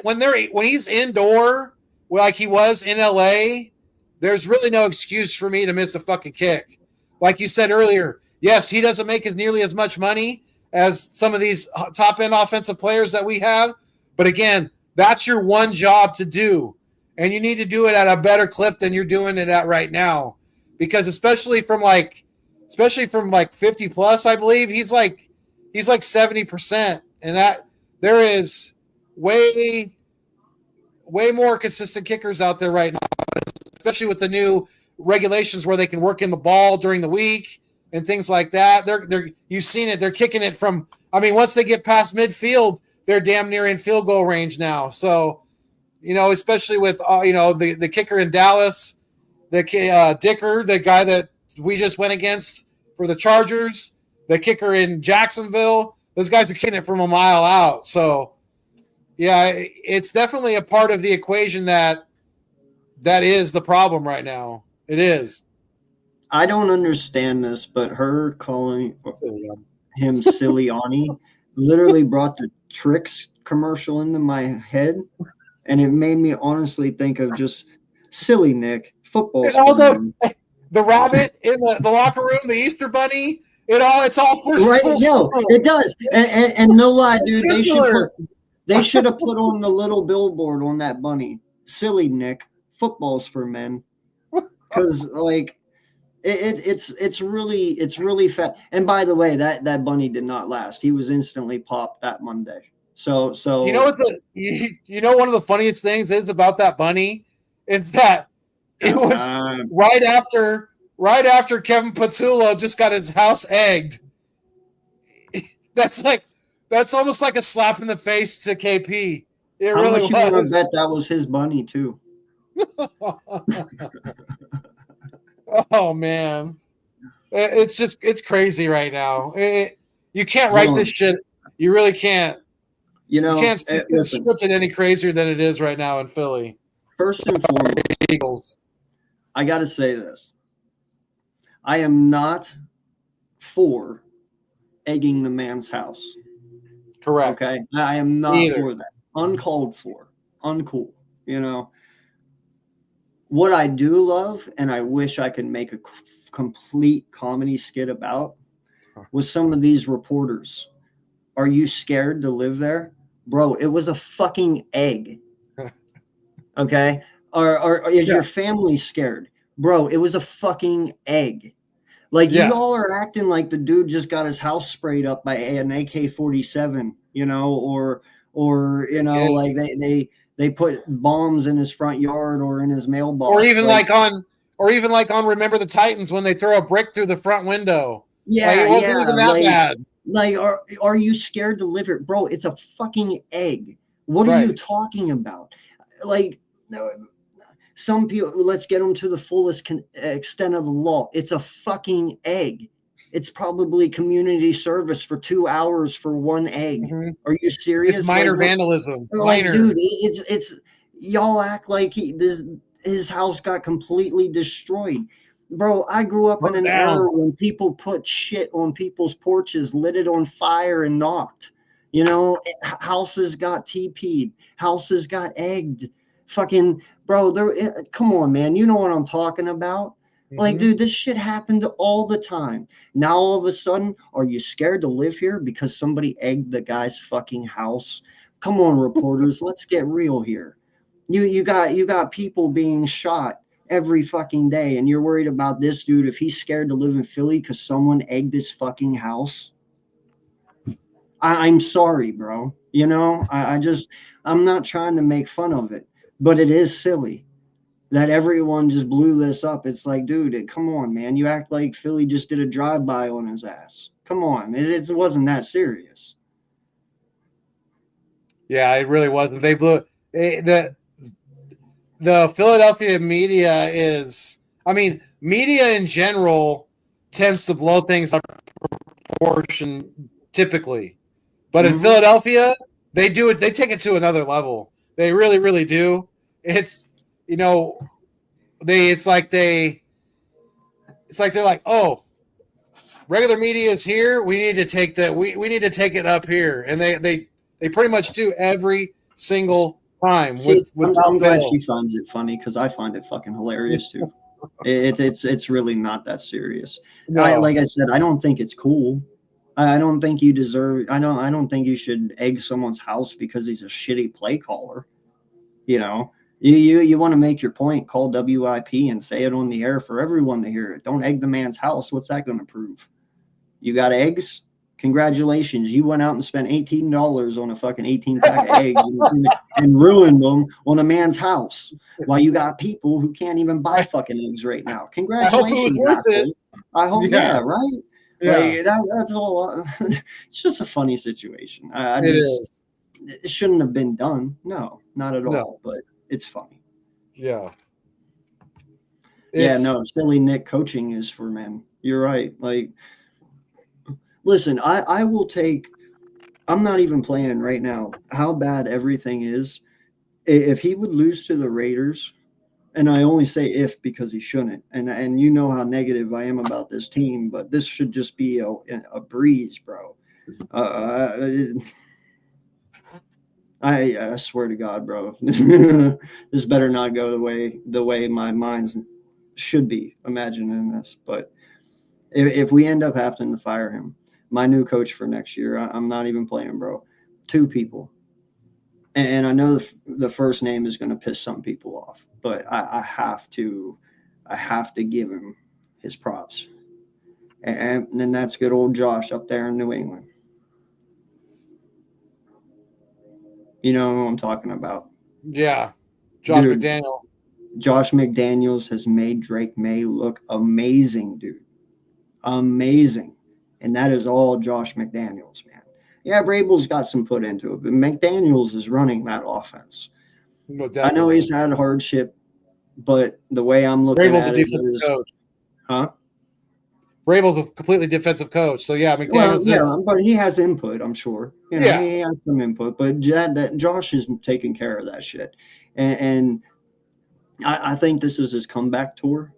when he's indoor like he was in LA, there's really no excuse for me to miss a fucking kick. Like you said earlier, yes, he doesn't make nearly as much money as some of these top end offensive players that we have, but again, that's your one job to do. And you need to do it at a better clip than you're doing it at right now. Because especially from like 50 plus, I believe, he's like 70%. And that there is way more consistent kickers out there right now, especially with the new regulations where they can work in the ball during the week and things like that. They're you've seen it. They're kicking it from, I mean, once they get past midfield, they're damn near in field goal range now. So, especially with, the kicker in Dallas, Dicker, the guy that we just went against for the Chargers, the kicker in Jacksonville, those guys are kicking it from a mile out. So, yeah, it's definitely a part of the equation that is the problem right now. It is. I don't understand this, but her calling him Siliani literally brought the Tricks commercial into my head, and it made me honestly think of just silly Nick football. The rabbit in the locker room, the Easter bunny, it's all for right. No, it does, and no lie, dude. They should have put on the little billboard on that bunny. Silly Nick, football's for men, because like it's really fat. And by the way, that bunny did not last. He was instantly popped that Monday. So one of the funniest things is about that bunny is that it was right after Kevin Patullo just got his house egged. That's almost like a slap in the face to KP. It How really much was. You want to bet that was his bunny too? Oh man, it's crazy right now. You can't write this shit. You really can't. You can't script it any crazier than it is right now in Philly. First and foremost, Eagles. I got to say this. I am not for egging the man's house. Correct. Okay. I am not for that. Uncalled for. Uncool. What I do love, and I wish I could make a complete comedy skit about, was some of these reporters. Are you scared to live there? Bro, it was a fucking egg. Okay? Or is your family scared? Bro, it was a fucking egg. Like, you all are acting like the dude just got his house sprayed up by an AK-47, like they put bombs in his front yard or in his mailbox. Or even like on Remember the Titans when they throw a brick through the front window. Yeah, it wasn't even that bad. Like, are you scared to live here? Bro, it's a fucking egg. What are you talking about? Like, some people, let's get them to the fullest extent of the law. It's a fucking egg. It's probably community service for 2 hours for one egg. Mm-hmm. Are you serious? It's minor vandalism. Like, dude, it's y'all act like his house got completely destroyed. Bro, I grew up in an era when people put shit on people's porches, lit it on fire, and knocked. Houses got TP'd, houses got egged. Fucking, bro, come on, man. You know what I'm talking about? Mm-hmm. Like, dude, this shit happened all the time. Now, all of a sudden, are you scared to live here because somebody egged the guy's fucking house? Come on, reporters, let's get real here. You got people being shot every fucking day, and you're worried about this dude if he's scared to live in Philly because someone egged his fucking house. I'm sorry, bro. I'm not trying to make fun of it, but it is silly that everyone just blew this up. It's like, dude, come on, man. You act like Philly just did a drive-by on his ass. Come on. It wasn't that serious. Yeah, it really wasn't. They blew it. The Philadelphia media media in general tends to blow things out of proportion typically. But in Philadelphia, they do it. They take it to another level. They really, really do. It's, It's like they're like, oh, regular media is here. We need to take that. We need to take it up here, and they pretty much do every single time. See, with I'm glad fail. she finds it funny because I find it fucking hilarious too. It's really not that serious. No. Like I said, I don't think it's cool. I don't think you deserve. I don't think you should egg someone's house because he's a shitty play caller. You know, you want to make your point, call WIP and say it on the air for everyone to hear it. Don't egg the man's house. What's that going to prove? You got eggs? Congratulations. You went out and spent $18 on a fucking 18-pack of eggs and ruined them on a man's house while you got people who can't even buy fucking eggs right now. Congratulations. I hope it was worth it. I hope, yeah, right? Yeah. Like, that's all. It's just a funny situation. It is. It shouldn't have been done. No, not at all. No. But it's funny. Yeah. Yeah, no, silly Nick coaching is for men. You're right. Like, listen, I will take. I'm not even playing right now. How bad everything is. If he would lose to the Raiders, and I only say if because he shouldn't, and you know how negative I am about this team, but this should just be a breeze, bro. I swear to God, bro, this better not go the way my mind's should be imagining this. But if we end up having to fire him, my new coach for next year, I'm not even playing, bro. 2 people. And I know the first name is going to piss some people off, but I have to give him his props. And then that's good old Josh up there in New England. You know who I'm talking about. Yeah. Josh Dude, McDaniel. Josh McDaniels has made Drake May look amazing, dude. Amazing. And that is all Josh McDaniels, man. Yeah, Vrabel's got some put into it, but McDaniels is running that offense. No, I know he's had hardship, but the way I'm looking Vrabel's at a it defensive is, coach. huh? Vrabel's a completely defensive coach. So, yeah, McDaniels. Well, yeah, but he has input, I'm sure. You know, Yeah. he has some input, but that Josh is taking care of that shit. And I think this is his comeback tour,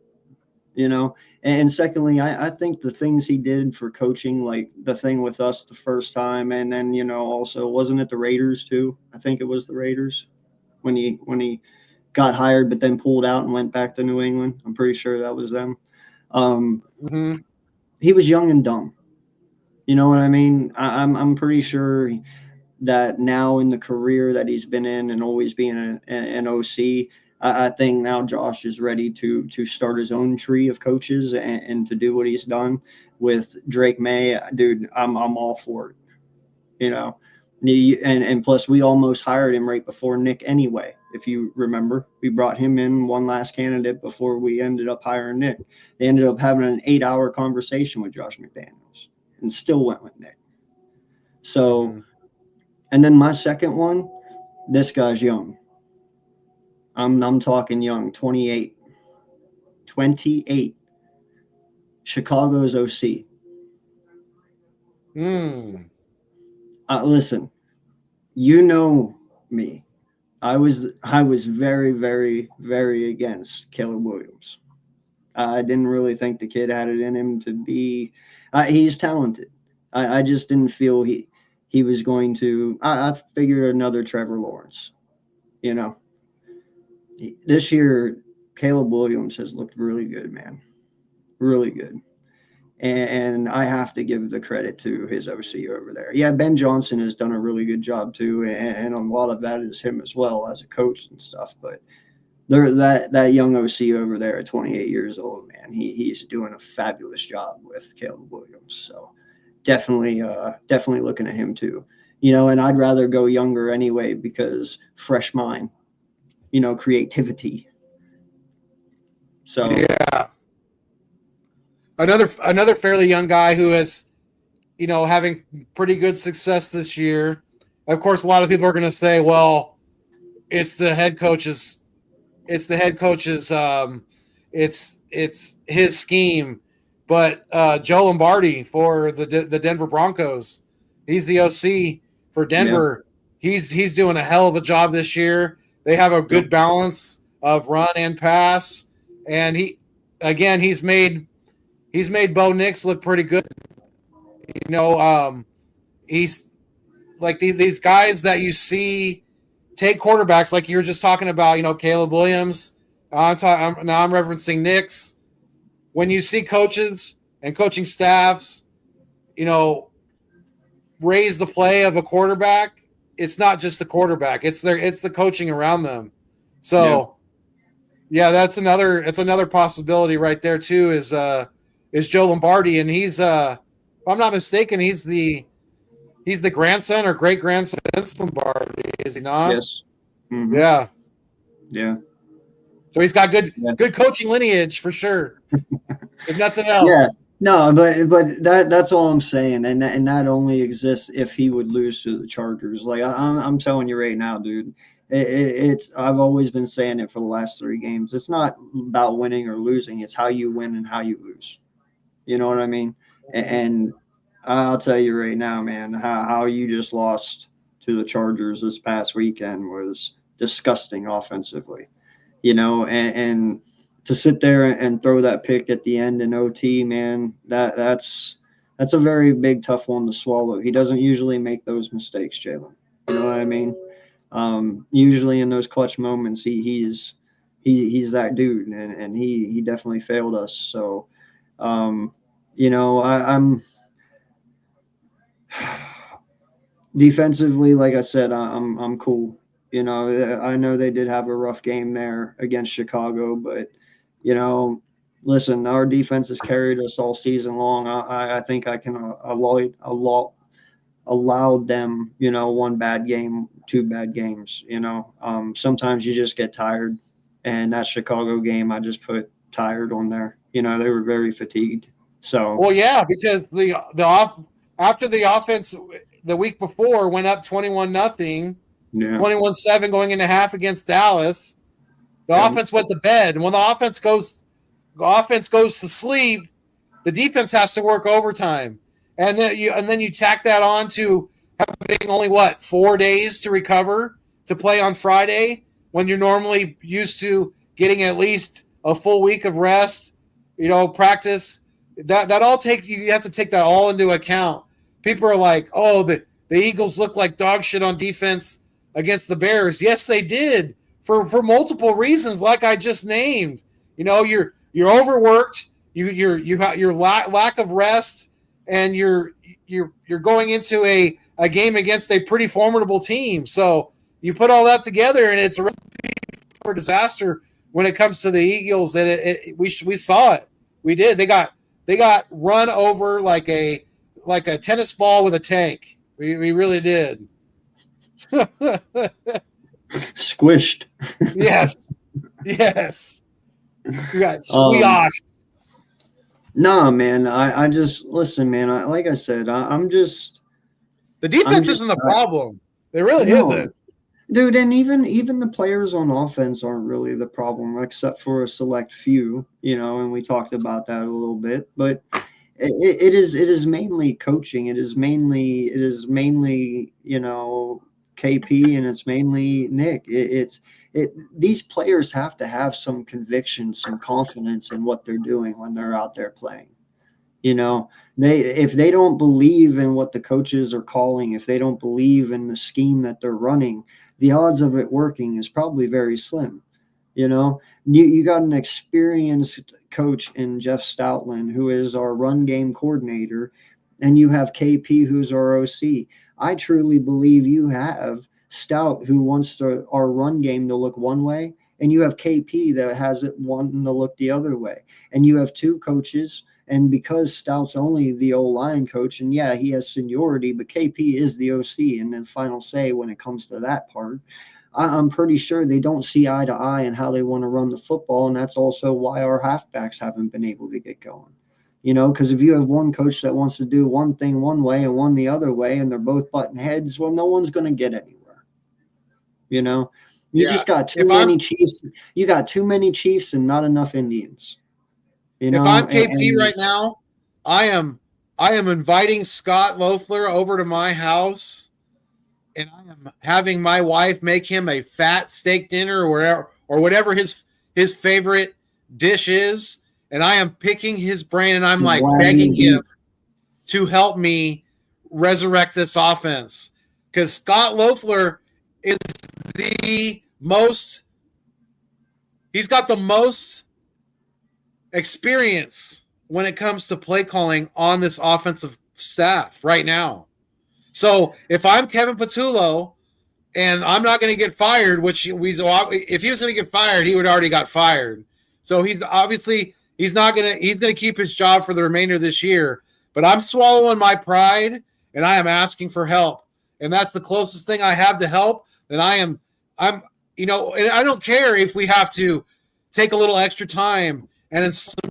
you know. And secondly, I think the things he did for coaching, like the thing with us the first time, and then, you know, also, wasn't it the Raiders too? I think it was the Raiders when he got hired but then pulled out and went back to New England. I'm pretty sure that was them. He was young and dumb. You know what I mean? I'm pretty sure that now in the career that he's been in and always being an OC, I think now Josh is ready to start his own tree of coaches and to do what he's done with Drake May. Dude, I'm all for it. You know, and plus we almost hired him right before Nick anyway. If you remember, we brought him in one last candidate before we ended up hiring Nick. They ended up having an 8-hour conversation with Josh McDaniels and still went with Nick. So, and then my second one, this guy's young. I'm talking young, 28. 28. Chicago's OC. Listen, you know me. I was very, very, very against Caleb Williams. I didn't really think the kid had it in him to be. He's talented. I just didn't feel he was going to. I figured another Trevor Lawrence. You know. This year, Caleb Williams has looked really good, man. Really good. And I have to give the credit to his OC over there. Yeah, Ben Johnson has done a really good job too, and a lot of that is him as well as a coach and stuff. But that young OC over there at 28 years old, man, he's doing a fabulous job with Caleb Williams. So definitely looking at him too. You know, and I'd rather go younger anyway because fresh mind. You know, creativity. So yeah, another fairly young guy who is, you know, having pretty good success this year. Of course, a lot of people are going to say, "Well, it's the head coach's, it's his scheme." But Joe Lombardi for the Denver Broncos, he's the OC for Denver. Yeah. He's doing a hell of a job this year. They have a good balance of run and pass, and he's made Bo Nix look pretty good. He's like these guys that you see take quarterbacks, like you were just talking about. Caleb Williams. I'm referencing Nix. When you see coaches and coaching staffs, raise the play of a quarterback, it's not just the quarterback; it's the coaching around them. So, yeah, that's another possibility right there too. Is Joe Lombardi, and he's if I'm not mistaken, he's the grandson or great grandson of Vince Lombardi, is he not? Yes. Mm-hmm. Yeah. Yeah. So he's got good coaching lineage for sure. If nothing else. Yeah. No, but that's all I'm saying, and that only exists if he would lose to the Chargers. Like I'm telling you right now, dude. It's I've always been saying it for the last 3 games. It's not about winning or losing. It's how you win and how you lose. You know what I mean? And I'll tell you right now, man, how you just lost to the Chargers this past weekend was disgusting offensively. And to sit there and throw that pick at the end in OT, man, that's a very big, tough one to swallow. He doesn't usually make those mistakes, Jalen. You know what I mean? Usually in those clutch moments, he's that dude, and he definitely failed us. So, I'm defensively, like I said, I'm cool. I know they did have a rough game there against Chicago, but listen, our defense has carried us all season long. I think I can allow them, 1 bad game, 2 bad games. Sometimes you just get tired, and that Chicago game, I just put tired on there. They were very fatigued. So well, yeah, because after the offense the week before went up 21-0, 21-7 going into half against Dallas. The offense went to bed, and when the offense goes to sleep, the defense has to work overtime, and then you tack that on to having only 4 days to recover to play on Friday when you're normally used to getting at least a full week of rest, practice. That all you have to take that all into account. People are like, oh, the Eagles look like dog shit on defense against the Bears. Yes, they did for multiple reasons, like I just named. You're overworked, your lack of rest, and you're going into a game against a pretty formidable team. So you put all that together, and it's a recipe for disaster when it comes to the Eagles. And we saw it. We did. They got run over like a tennis ball with a tank. We really did. Squished. Yes. You got squashed. No, man. I just listen, man. Like I said, I'm just the defense isn't the problem. It really isn't. Dude, and even the players on offense aren't really the problem, except for a select few, and we talked about that a little bit. But it is mainly coaching. It is mainly KP, and it's mainly Nick. These players have to have some conviction, some confidence in what they're doing when they're out there playing. If they don't believe in what the coaches are calling, if they don't believe in the scheme that they're running, the odds of it working is probably very slim. You got an experienced coach in Jeff Stoutland, who is our run game coordinator, and you have KP, who's our OC. I truly believe you have Stout, who wants our run game to look one way, and you have KP that has it wanting to look the other way. And you have 2 coaches, and because Stout's only the O-line coach, and yeah, he has seniority, but KP is the OC and then final say when it comes to that part. I'm pretty sure they don't see eye to eye in how they want to run the football, and that's also why our halfbacks haven't been able to get going. Because if you have one coach that wants to do one thing one way and one the other way, and they're both butting heads, well, no one's going to get anywhere. You just got too many Chiefs. You got too many Chiefs and not enough Indians. If I'm KP right now, I am inviting Scott Loeffler over to my house, and I am having my wife make him a fat steak dinner or whatever his favorite dish is, and I am picking his brain, and I'm Some like Wagyu begging him beef. to help me resurrect this offense. Because Scott Loeffler is the most, he's got the most experience when it comes to play calling on this offensive staff right now. So if I'm Kevin Patullo and I'm not going to get fired, which if he was going to get fired, he would already got fired. So he's obviously he's going to keep his job for the remainder of this year. But I'm swallowing my pride and I am asking for help. And that's the closest thing I have to help. And I'm and I don't care if we have to take a little extra time and then some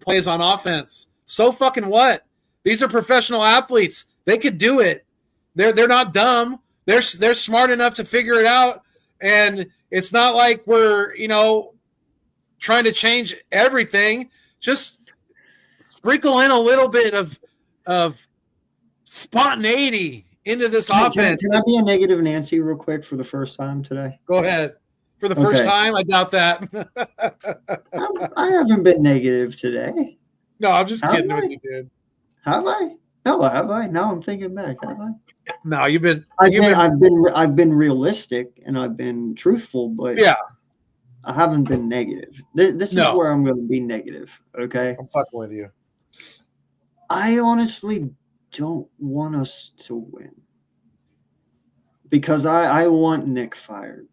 plays on offense. So fucking what? These are professional athletes. They could do it. They're not dumb. They're smart enough to figure it out. And it's not like we're, trying to change everything. Just sprinkle in a little bit of spontaneity into this offense. Can I be a negative Nancy real quick for the first time today? Go ahead. For the first time, I doubt that. I haven't been negative today. No, I'm just kidding with you, dude. Have I? No, have I? Now I'm thinking back. Have I? No, I've been realistic and I've been truthful, but yeah, I haven't been negative. This is where I'm going to be negative. Okay, I'm fucking with you. I honestly don't want us to win because I want Nick fired.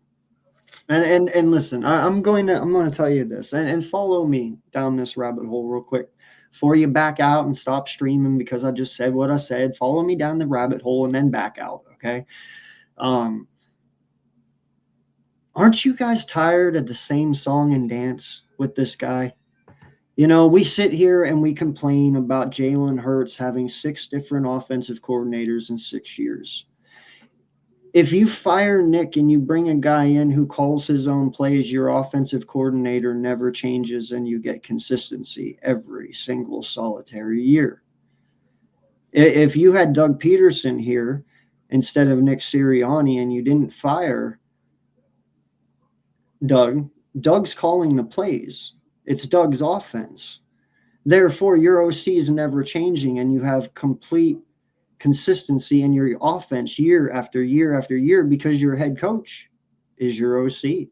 And listen, I'm going to tell you this and follow me down this rabbit hole real quick before you back out and stop streaming because I just said what I said. Follow me down the rabbit hole and then back out. Okay. Aren't you guys tired of the same song and dance with this guy? We sit here and we complain about Jalen Hurts having 6 different offensive coordinators in 6 years. If you fire Nick and you bring a guy in who calls his own plays, your offensive coordinator never changes and you get consistency every single solitary year. If you had Doug Peterson here instead of Nick Sirianni and you didn't fire Doug's calling the plays. It's Doug's offense. Therefore, your OC is never changing and you have complete consistency in your offense year after year after year because your head coach is your OC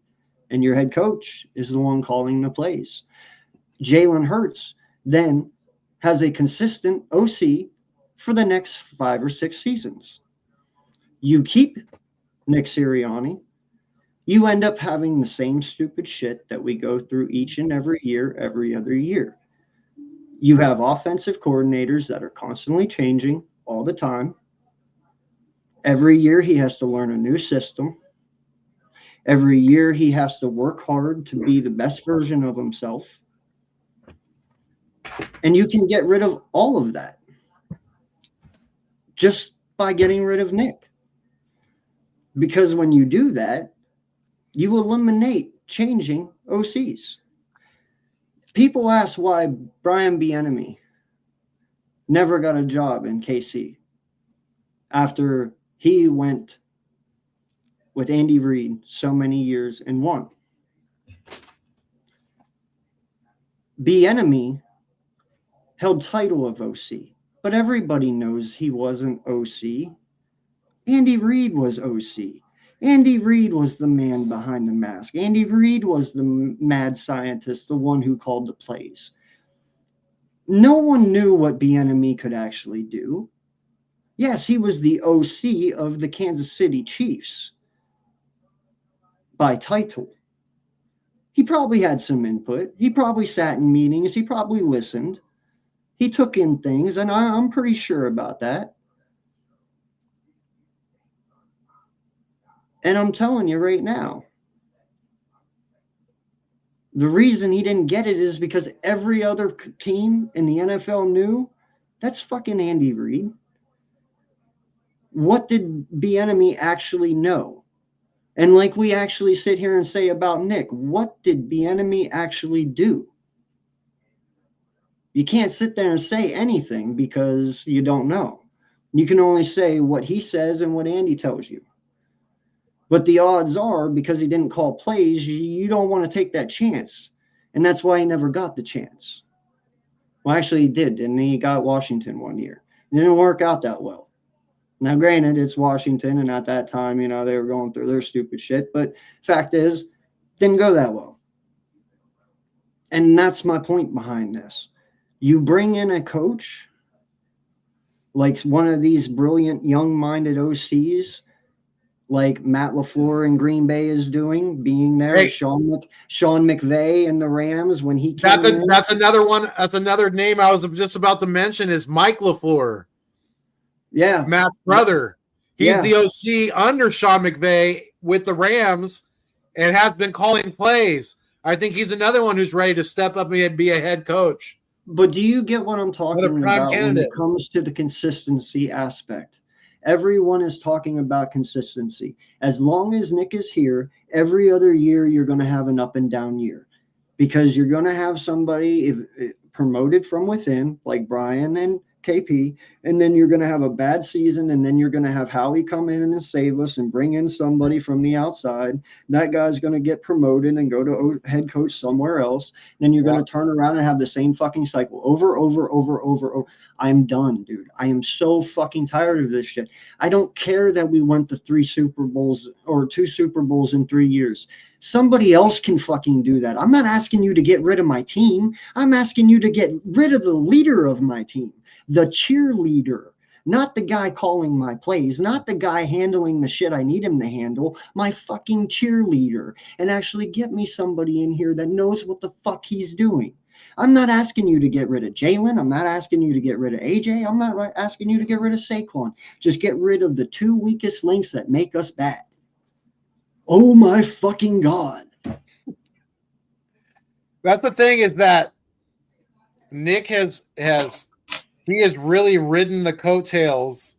and your head coach is the one calling the plays. Jalen Hurts then has a consistent OC for the next 5 or 6 seasons. You keep Nick Sirianni, you end up having the same stupid shit that we go through each and every year, every other year. You have offensive coordinators that are constantly changing all the time. Every year he has to learn a new system. Every year he has to work hard to be the best version of himself. And you can get rid of all of that just by getting rid of Nick. Because when you do that, you eliminate changing OCs. People ask why Brian Bieniemy never got a job in KC after he went with Andy Reid so many years and won. Bieniemy held title of OC, but everybody knows he wasn't OC. Andy Reid was OC. Andy Reid was the man behind the mask. Andy Reid was the mad scientist, the one who called the plays. No one knew what Bieniemy could actually do. Yes, he was the OC of the Kansas City Chiefs by title. He probably had some input. He probably sat in meetings. He probably listened. He took in things, and I'm pretty sure about that. And I'm telling you right now, the reason he didn't get it is because every other team in the NFL knew that's fucking Andy Reid. What did Bieniemy actually know? And like we actually sit here and say about Nick, what did Bieniemy actually do? You can't sit there and say anything because you don't know. You can only say what he says and what Andy tells you. But the odds are, because he didn't call plays, you don't want to take that chance. And that's why he never got the chance. Well, actually, he did, and he got Washington one year. It didn't work out that well. Now, granted, it's Washington, and at that time, you know, they were going through their stupid shit. But fact is, didn't go that well. And that's my point behind this. You bring in a coach like one of these brilliant, young-minded OCs, like Matt LaFleur in Green Bay is doing, being there. Hey. Sean McVay and the Rams when he came in. That's another one. That's another name I was just about to mention is Mike LaFleur, Yeah. Matt's brother. He's Yeah. the OC under Sean McVay with the Rams and has been calling plays. I think he's another one who's ready to step up and be a head coach. But do you get what I'm talking Another prime about when candidate. it comes to the consistency aspect? Everyone is talking about consistency. As long as Nick is here, every other year you're going to have an up and down year because you're going to have somebody promoted from within, like Brian and KP, and then you're going to have a bad season, and then you're going to have Howie come in and save us and bring in somebody from the outside. That guy's going to get promoted and go to head coach somewhere else. Then you're going to turn around and have the same fucking cycle over. I'm done, dude. I am so fucking tired of this shit. I don't care that we went to 3 Super Bowls or 2 Super Bowls in 3 years. Somebody else can fucking do that. I'm not asking you to get rid of my team. I'm asking you to get rid of the leader of my team. The cheerleader, not the guy calling my plays, not the guy handling the shit I need him to handle, my fucking cheerleader, and actually get me somebody in here that knows what the fuck he's doing. I'm not asking you to get rid of Jalen. I'm not asking you to get rid of AJ. I'm not asking you to get rid of Saquon. Just get rid of the 2 weakest links that make us bad. Oh my fucking God. That's the thing is that Nick has really ridden the coattails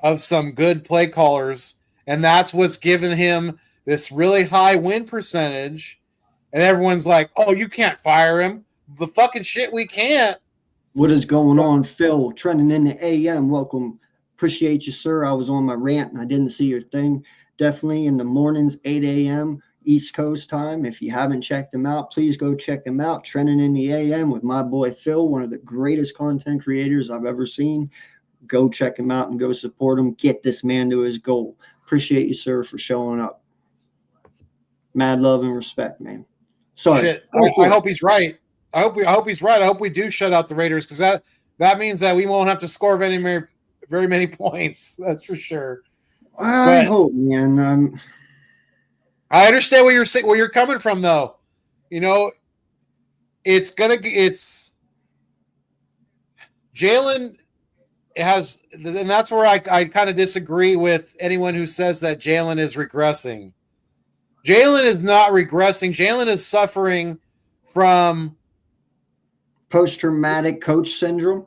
of some good play callers, and that's what's given him this really high win percentage. And everyone's like, "Oh, you can't fire him." The fucking shit, we can't. What is going on, Phil? Trending in the AM. Welcome. Appreciate you, sir. I was on my rant and I didn't see your thing. Definitely in the mornings, 8 a.m. East Coast time. If you haven't checked them out, please go check them out. Trending in the AM with my boy Phil, one of the greatest content creators I've ever seen. Go check him out and go support him. Get this man to his goal. Appreciate you, sir, for showing up. Mad love and respect, man. Sorry. Shit. I hope he's right. I hope he's right. I hope we do shut out the Raiders because that means that we won't have to score very many points. That's for sure. I hope, man. I understand where you're coming from, though. You know, it's Jalen has, and that's where I kind of disagree with anyone who says that Jalen is regressing. Jalen is not regressing. Jalen is suffering from post-traumatic coach syndrome.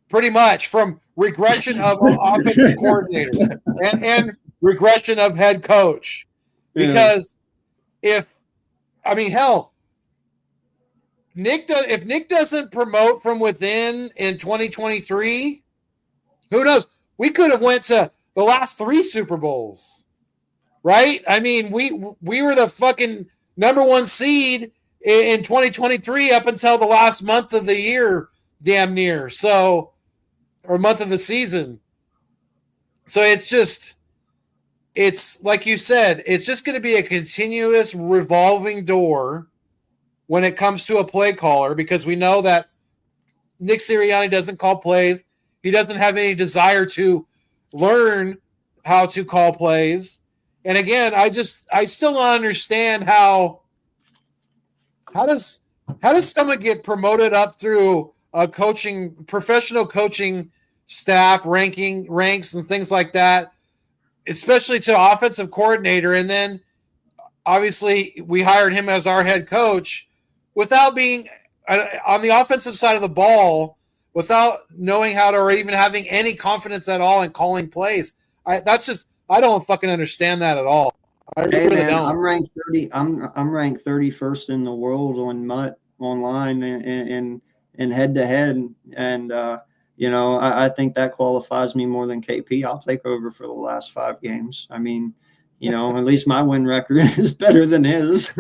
Pretty much from regression of offensive coordinator and regression of head coach. Because if Nick doesn't promote from within in 2023, who knows? We could have went to the last 3 Super Bowls, right? I mean, we were the fucking number 1 seed in 2023 up until the last month of the year, damn near. So, or month of the season. So it's like you said, it's just going to be a continuous revolving door when it comes to a play caller because we know that Nick Sirianni doesn't call plays. He doesn't have any desire to learn how to call plays. And again, I still don't understand how does someone get promoted up through a professional coaching staff ranks and things like that, especially to offensive coordinator. And then obviously we hired him as our head coach without being on the offensive side of the ball, without knowing how to, or even having any confidence at all in calling plays. I don't fucking understand that at all. I really don't. I'm ranked 30. I'm ranked 31st in the world on Mutt online and head to head. And, I think that qualifies me more than KP. I'll take over for the last 5 games. I mean, at least my win record is better than his.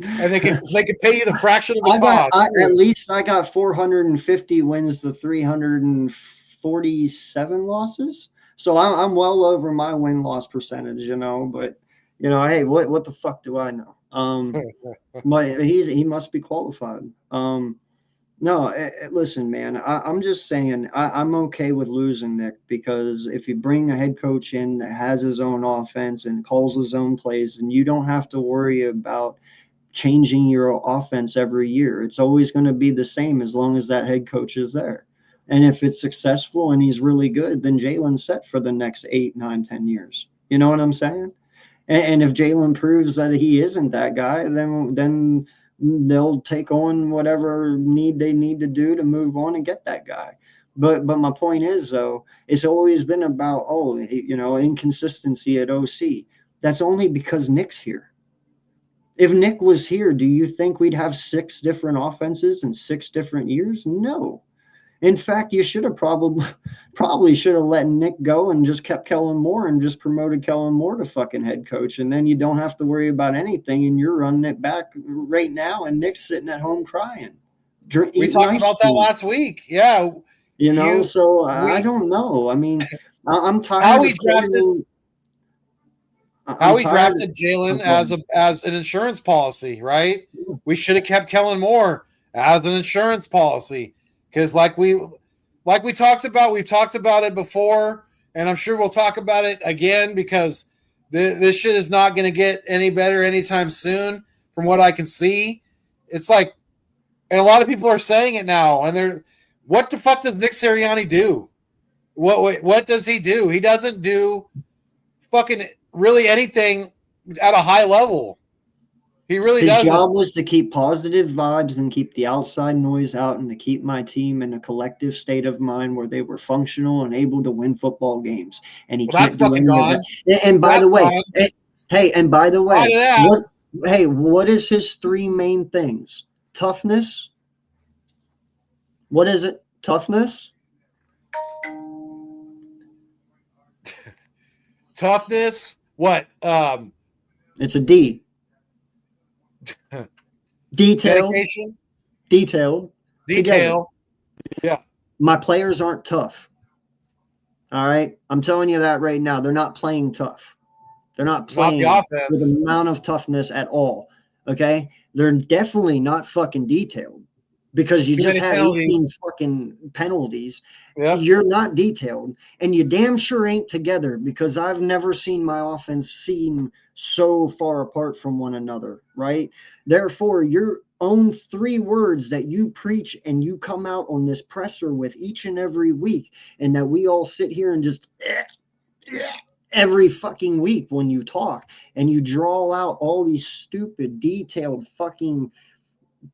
and they could pay you the fraction of the cost. At least I got 450 wins to 347 losses. So I'm well over my win-loss percentage, but hey, what the fuck do I know? He must be qualified. No, listen, man, I'm just saying I'm okay with losing Nick, because if you bring a head coach in that has his own offense and calls his own plays, and you don't have to worry about changing your offense every year. It's always going to be the same as long as that head coach is there. And if it's successful and he's really good, then Jalen's set for the next 8, 9, 10 years. You know what I'm saying? And if Jalen proves that he isn't that guy, then they'll take on whatever they need to do to move on and get that guy. But my point is, though, it's always been about, inconsistency at OC. That's only because Nick's here. If Nick was here, do you think we'd have 6 different offenses in 6 different years? No. In fact, you should have probably should have let Nick go and just kept Kellen Moore and just promoted Kellen Moore to fucking head coach. And then you don't have to worry about anything, and you're running it back right now, and Nick's sitting at home crying. We talked about that last week. Yeah. I don't know. I mean, I'm tired How we drafted Jalen as an insurance policy, right? We should have kept Kellen Moore as an insurance policy, because like we talked about, we've talked about it before, and I'm sure we'll talk about it again, because this shit is not going to get any better anytime soon from what I can see. It's like, and a lot of people are saying it now, and what the fuck does Nick Sirianni do? What does he do? He doesn't do fucking really anything at a high level. He really doesn't. His job was to keep positive vibes and keep the outside noise out, and to keep my team in a collective state of mind where they were functional and able to win football games. And he can't do any of that. And by the way, what is his 3 main things? Toughness. What is it? Toughness. Toughness. What? It's a D. Detailed. Dedication? Detailed. Detail. Yeah. My players aren't tough. All right. I'm telling you that right now. They're not playing tough. They're not playing with an amount of toughness at all. Okay. They're definitely not fucking detailed, because you just had 18 fucking penalties. Yep. You're not detailed, and you damn sure ain't together, because I've never seen my offense seem so far apart from one another, right? Therefore, your own 3 words that you preach and you come out on this presser with each and every week, and that we all sit here and just every fucking week when you talk, and you draw out all these stupid, detailed fucking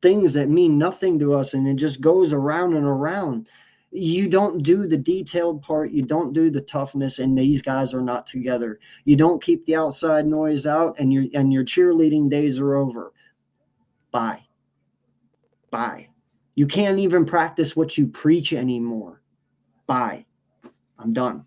things that mean nothing to us, and it just goes around and around. You don't do the detailed part. You don't do the toughness, and these guys are not together. You don't keep the outside noise out, and your cheerleading days are over. Bye. You can't even practice what you preach anymore. Bye. I'm done.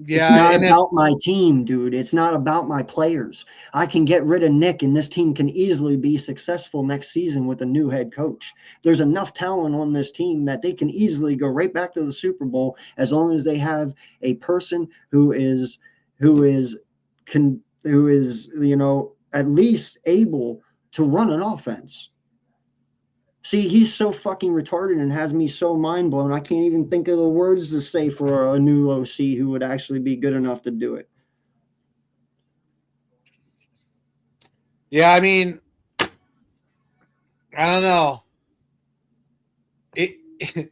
Yeah, it's not about my team, dude. It's not about my players. I can get rid of Nick, and this team can easily be successful next season with a new head coach. There's enough talent on this team that they can easily go right back to the Super Bowl, as long as they have a person who is at least able to run an offense. See, he's so fucking retarded and has me so mind blown. I can't even think of the words to say for a new OC who would actually be good enough to do it. Yeah, I mean, I don't know. The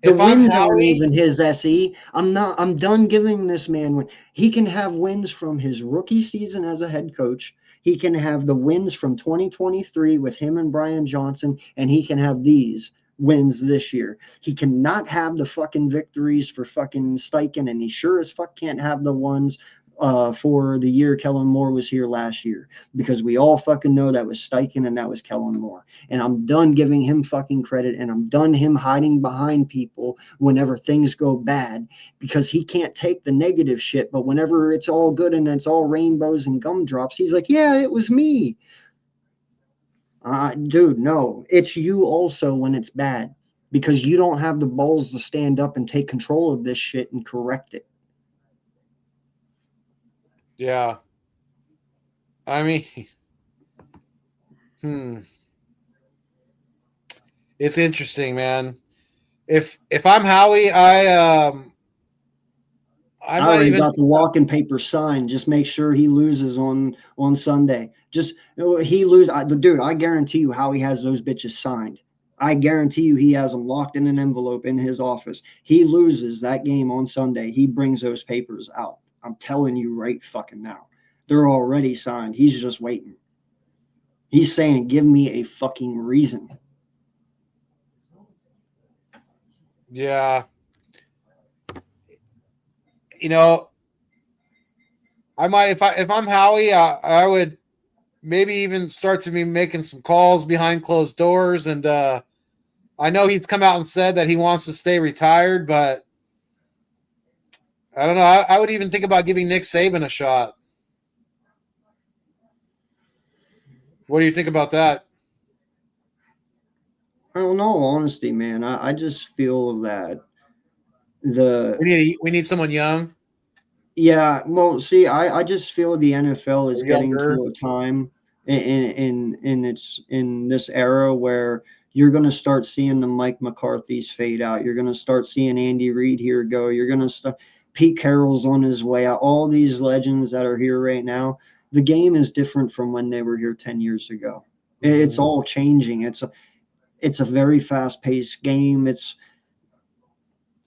wins aren't even his SE. I'm done giving this man. He can have wins from his rookie season as a head coach. He can have the wins from 2023 with him and Brian Johnson, and he can have these wins this year. He cannot have the fucking victories for fucking Steichen, and he sure as fuck can't have the ones for the year Kellen Moore was here last year, because we all fucking know that was Steichen and that was Kellen Moore. And I'm done giving him fucking credit, and I'm done him hiding behind people whenever things go bad, because he can't take the negative shit. But whenever it's all good and it's all rainbows and gumdrops, he's like, yeah, it was me. Dude, no. It's you also when it's bad because you don't have the balls to stand up and take control of this shit and correct it. Yeah. I mean, it's interesting, man. If I'm Howie, I I might already even got the walking paper signed. Just make sure he loses on Sunday. Just he lose. Dude, I guarantee you, Howie has those bitches signed. I guarantee you, he has them locked in an envelope in his office. He loses that game on Sunday. He brings those papers out. I'm telling you right fucking now. They're already signed. He's just waiting. He's saying, "Give me a fucking reason." yeah. You know, I might if I'm Howie, I would maybe even start to be making some calls behind closed doors. And I know he's come out and said that he wants to stay retired, but I don't know. I would even think about giving Nick Saban a shot. What do you think about that? I don't know, honesty, man. I just feel that We need someone young yeah, well, see, I just feel the NFL is or getting younger. to a time in this era where you're going to start seeing the Mike McCarthy's fade out. You're going to start seeing Andy Reid here go. You're going to start Pete Carroll's on his way out. All these legends that are here right now. The game is different from when they were here 10 years ago. It's all changing. It's a very fast-paced game.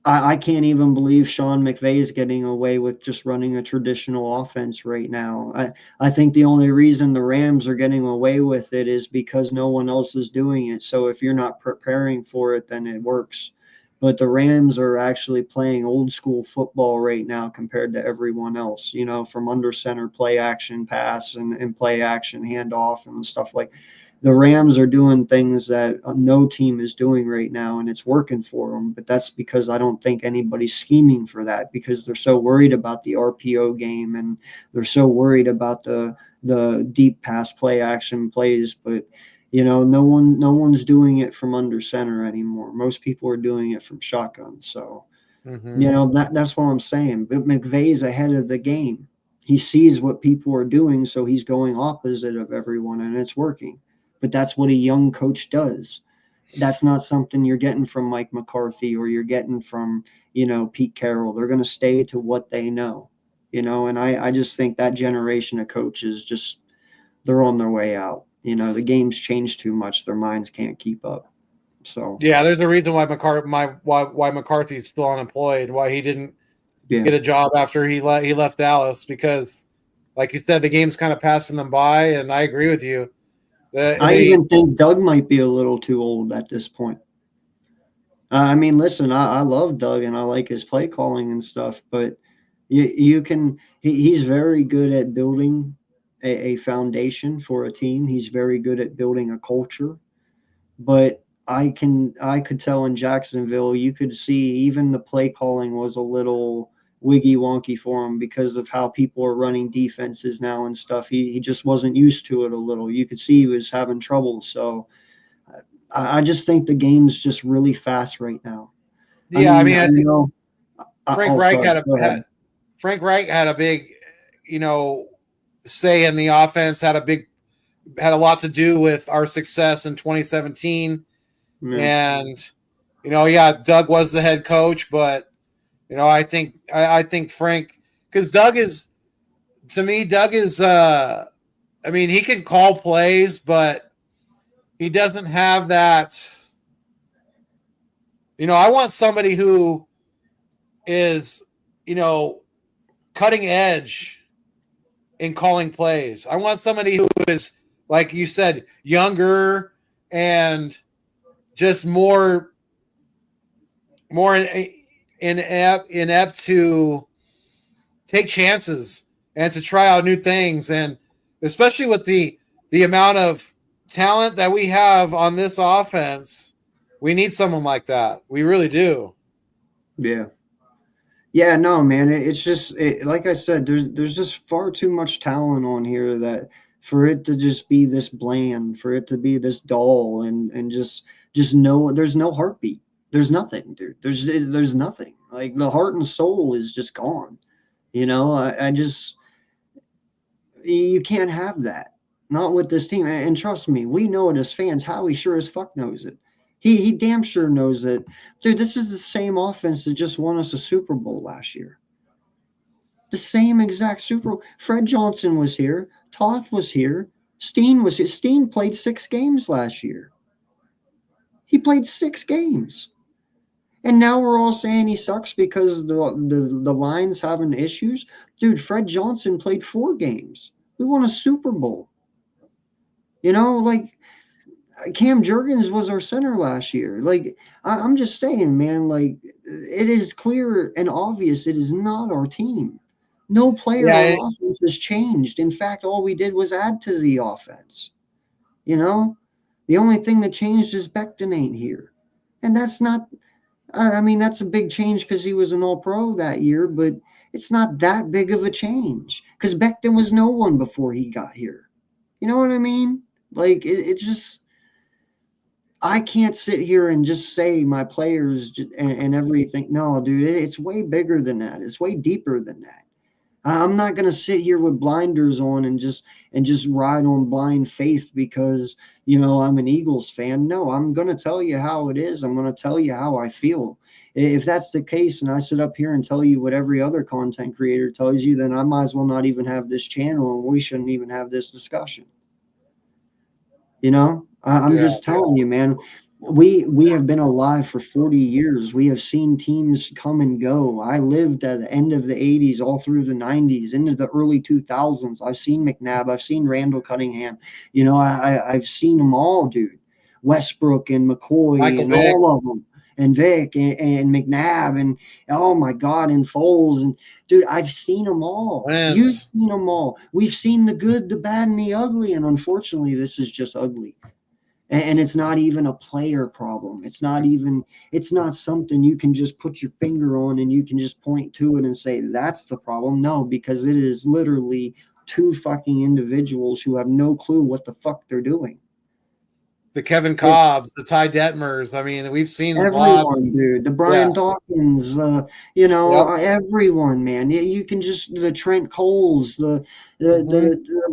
I can't even believe Sean McVay is getting away with just running a traditional offense right now. I think the only reason the Rams are getting away with it is because no one else is doing it. So if you're not preparing for it, then it works. But the Rams are actually playing old school football right now compared to everyone else, from under center play action pass and play action handoff and stuff like the Rams are doing things that no team is doing right now, and it's working for them. But that's because I don't think anybody's scheming for that because they're so worried about the RPO game and they're so worried about the deep pass play action plays. But no one's doing it from under center anymore. Most people are doing it from shotgun. So that's what I'm saying. But McVay's ahead of the game. He sees what people are doing, so he's going opposite of everyone, and it's working. But that's what a young coach does. That's not something you're getting from Mike McCarthy or you're getting from, Pete Carroll. They're going to stay to what they know, and I just think that generation of coaches they're on their way out. The game's changed too much. Their minds can't keep up. So yeah, there's a reason why McCarthy's still unemployed, why he didn't get a job after he left Dallas, because like you said, the game's kind of passing them by, and I agree with you. I even think Doug might be a little too old at this point. I mean, listen, I love Doug and I like his play calling and stuff, but he's very good at building a foundation for a team. He's very good at building a culture, but I could tell in Jacksonville, you could see even the play calling was a little wiggy wonky for him because of how people are running defenses now and stuff. He just wasn't used to it a little. You could see he was having trouble. So I just think the game's just really fast right now. Yeah, I think Frank Reich had a big, say in the offense, had a lot to do with our success in 2017. Yeah. And Doug was the head coach, but I think Frank, because Doug is he can call plays, but he doesn't have that. I want somebody who is, cutting edge in calling plays. I want somebody who is, like you said, younger and just more inept to take chances and to try out new things. And especially with the amount of talent that we have on this offense, we need someone like that. We really do. Yeah. Yeah, no, man. It's just like I said, there's just far too much talent on here that for it to just be this bland, for it to be this dull, and just no, there's no heartbeat. There's nothing, dude. There's nothing. Like the heart and soul is just gone. You know, I just, you can't have that. Not with this team. And trust me, we know it as fans. Howie sure as fuck knows it. He damn sure knows it. Dude, this is the same offense that just won us a Super Bowl last year. The same exact Super Bowl. Fred Johnson was here. Toth was here. Steen was here. Steen played 6 games last year. He played 6 games. And now we're all saying he sucks because the line's having issues. Dude, Fred Johnson played 4 games. We won a Super Bowl. You know, like Cam Jurgens was our center last year. Like, I'm just saying, man, like, it is clear and obvious it is not our team. No player on offense has changed. In fact, all we did was add to the offense. You know, the only thing that changed is Becton ain't here. And that's not, I mean, that's a big change because he was an all-pro that year, but it's not that big of a change because Becton was no one before he got here. You know what I mean? Like, it's just, I can't sit here and just say my players and everything. No, dude, it's way bigger than that. It's way deeper than that. I'm not going to sit here with blinders on and just ride on blind faith because, you know, I'm an Eagles fan. No, I'm going to tell you how it is. I'm going to tell you how I feel. If that's the case and I sit up here and tell you what every other content creator tells you, then I might as well not even have this channel and we shouldn't even have this discussion. You know, I'm just telling you, man, we have been alive for 40 years. We have seen teams come and go. I lived at the end of the 80s, all through the 90s, into the early 2000s. I've seen McNabb. I've seen Randall Cunningham. You know, I've seen them all, dude. Westbrook and McCoy and Vick. All of them. And Vick and McNabb and, oh, my God, and Foles. And, dude, I've seen them all. You've seen them all. We've seen the good, the bad, and the ugly. And unfortunately, this is just ugly. And it's not even a player problem. It's not something you can just put your finger on and you can just point to it and say, that's the problem. No, because it is literally 2 fucking individuals who have no clue what the fuck they're doing. The Kevin Cobbs, the Ty Detmers. I mean, we've seen everyone, dude. The Brian Dawkins, you know, everyone, man. You can just the Trent Coles, the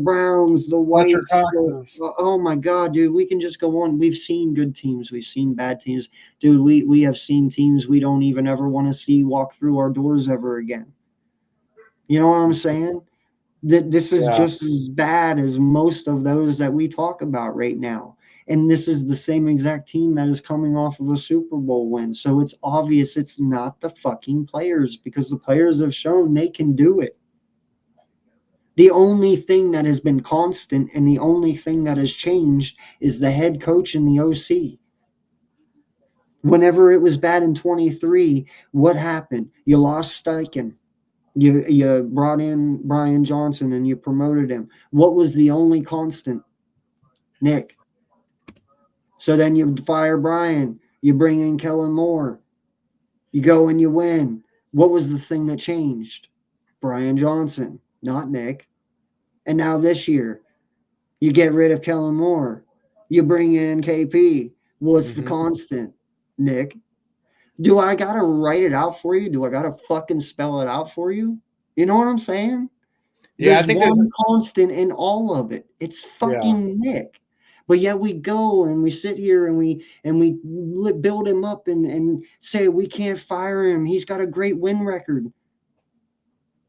Browns, the Whites. Oh my God, dude. We can just go on. We've seen good teams. We've seen bad teams, dude. We have seen teams we don't even ever want to see walk through our doors ever again. You know what I'm saying? This is just as bad as most of those that we talk about right now. And this is the same exact team that is coming off of a Super Bowl win. So it's obvious it's not the fucking players because the players have shown they can do it. The only thing that has been constant and the only thing that has changed is the head coach and the OC. Whenever it was bad in 23, what happened? You lost Steichen. You brought in Brian Johnson and you promoted him. What was the only constant? Nick. So then you fire Brian. You bring in Kellen Moore. You go and you win. What was the thing that changed? Brian Johnson, not Nick. And now this year, you get rid of Kellen Moore. You bring in KP. What's the constant? Nick. Do I got to write it out for you? Do I got to fucking spell it out for you? You know what I'm saying? Yeah, I think there's one constant in all of it. It's fucking Nick. But yet we go and we sit here and we build him up and say we can't fire him. He's got a great win record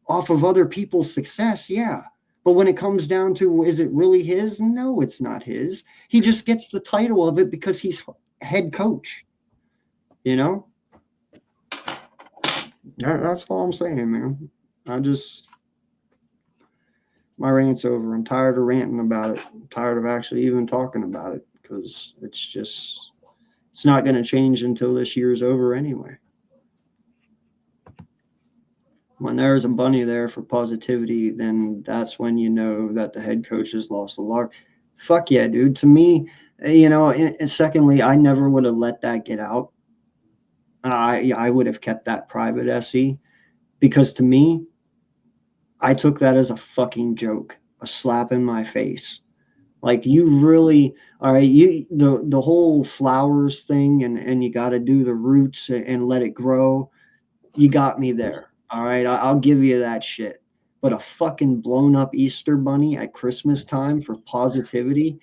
off of other people's success. Yeah. But when it comes down to, is it really his? No, it's not his. He just gets the title of it because he's head coach. You know? That's all I'm saying, man. My rant's over. I'm tired of ranting about it. I'm tired of actually even talking about it because it's not going to change until this year's over anyway. When there's a bunny there for positivity, then that's when you know that the head coach has lost a lot. Fuck yeah, dude. To me, you know, and secondly, I never would have let that get out. I would have kept that private SE because to me, I took that as a fucking joke. a slap in my face. Like, you really, all right, you the whole flowers thing, and you got to do the roots and let it grow. You got me there. All right, I'll give you that shit. But a fucking blown up Easter bunny at Christmas time for positivity,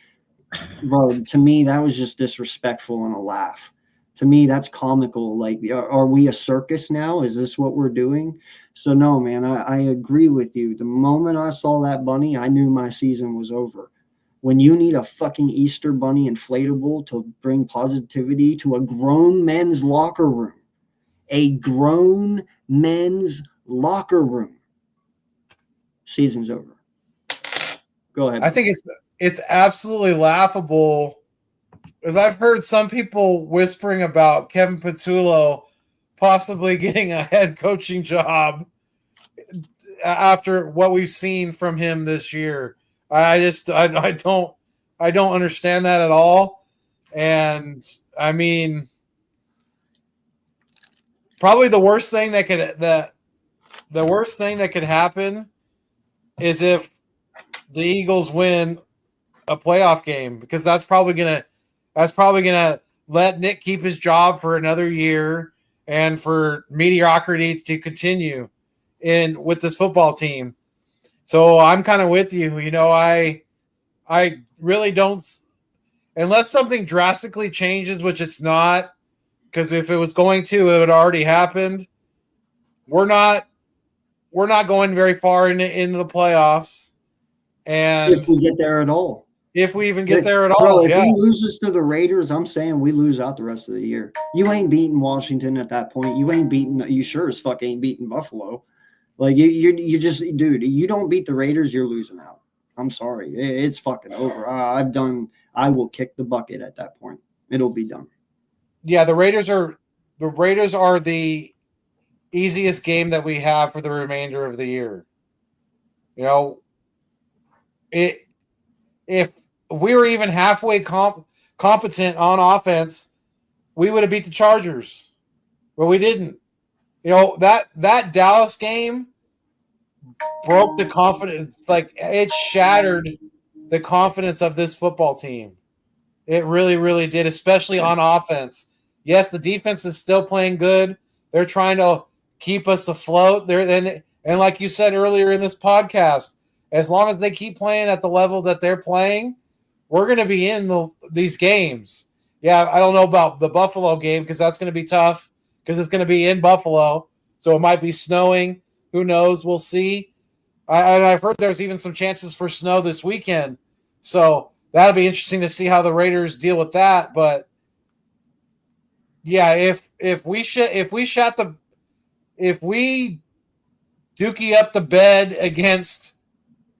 bro, to me, that was just disrespectful and a laugh. To me, that's comical. Like, are we a circus now? Is this what we're doing? So, no, man, I agree with you. The moment I saw that bunny, I knew my season was over. When you need a fucking Easter bunny inflatable to bring positivity to a grown men's locker room, season's over. Go ahead. I think it's absolutely laughable, because I've heard some people whispering about Kevin Patullo possibly getting a head coaching job after what we've seen from him this year. I don't understand that at all. And I mean, probably the worst thing that could happen is if the Eagles win a playoff game, because that's probably gonna let Nick keep his job for another year and for mediocrity to continue with this football team. So I'm kind of with you. You know, I really don't, unless something drastically changes, which it's not, because if it was going to, it would already happened. We're not going very far into the playoffs. And if we get there at all. If we even get there at all. Bro, if he loses to the Raiders, I'm saying we lose out the rest of the year. You ain't beating Washington at that point. You sure as fuck ain't beating Buffalo. Like, you just, dude, you don't beat the Raiders, you're losing out. I'm sorry. It's fucking over. I will kick the bucket at that point. It'll be done. Yeah, the Raiders are the easiest game that we have for the remainder of the year. You know, if we were even halfway competent on offense, we would have beat the Chargers, but we didn't. You know, that Dallas game broke the confidence. Like, it shattered the confidence of this football team. It really, really did, especially on offense. Yes, the defense is still playing good. They're trying to keep us afloat. And like you said earlier in this podcast, as long as they keep playing at the level that they're playing, we're going to be in these games. Yeah, I don't know about the Buffalo game, because that's going to be tough, because it's going to be in Buffalo. So it might be snowing. Who knows? We'll see. I've heard there's even some chances for snow this weekend. So that'll be interesting to see how the Raiders deal with that. But yeah, if we dookie up the bed against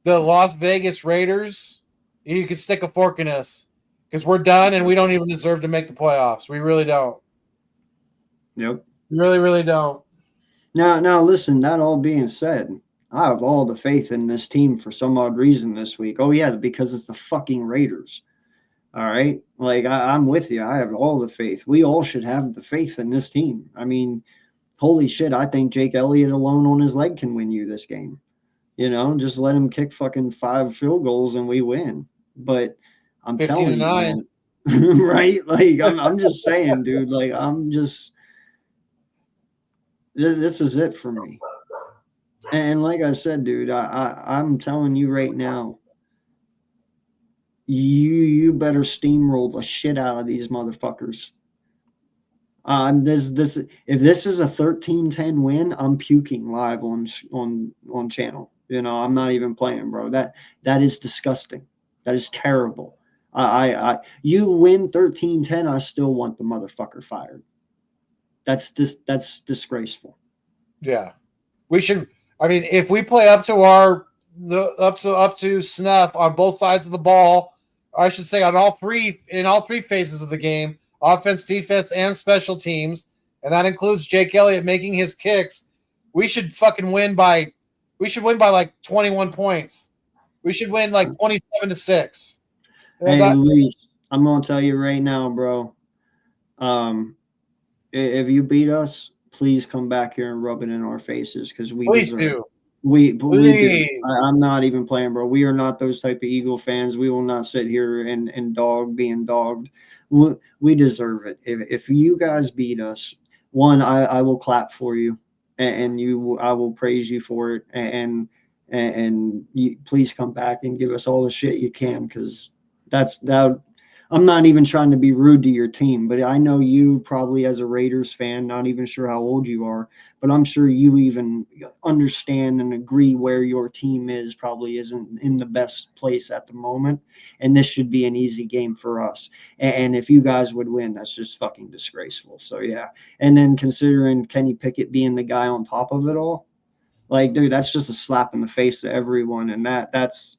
the Las Vegas Raiders, you can stick a fork in us, because we're done and we don't even deserve to make the playoffs. We really don't. Yep. We really, really don't. Now, listen, that all being said, I have all the faith in this team for some odd reason this week. Oh, yeah, because it's the fucking Raiders. All right? Like, I'm with you. I have all the faith. We all should have the faith in this team. I mean, holy shit, I think Jake Elliott alone on his leg can win you this game. You know, just let him kick fucking 5 field goals and we win. But I'm telling you, man, right? Like, I'm just saying, dude, like, this is it for me. And like I said, dude, I'm telling you right now, you better steamroll the shit out of these motherfuckers. If this is a 13-10 win, I'm puking live on channel. You know, I'm not even playing, bro. That is disgusting. That is terrible. You win 13-10, I still want the motherfucker fired. That's disgraceful. Yeah. We should, I mean, if we play up to snuff on both sides of the ball, I should say in all three phases of the game, offense, defense, and special teams, and that includes Jake Elliott making his kicks, we should win by like 21 points. We should win like 27-6. Hey, Luis, I'm gonna tell you right now, bro. If you beat us, please come back here and rub it in our faces, because we please do. We do. Please. I'm not even playing, bro. We are not those type of Eagle fans. We will not sit here and dog being dogged. We deserve it. If you guys beat us, one, I will clap for you, and I will praise you for it, and you please come back and give us all the shit you can, because that. I'm not even trying to be rude to your team, but I know you probably, as a Raiders fan, not even sure how old you are, but I'm sure you even understand and agree where your team is probably isn't in the best place at the moment. And this should be an easy game for us. And if you guys would win, that's just fucking disgraceful. So, yeah. And then considering Kenny Pickett being the guy on top of it all, like, dude, that's just a slap in the face to everyone. And that's.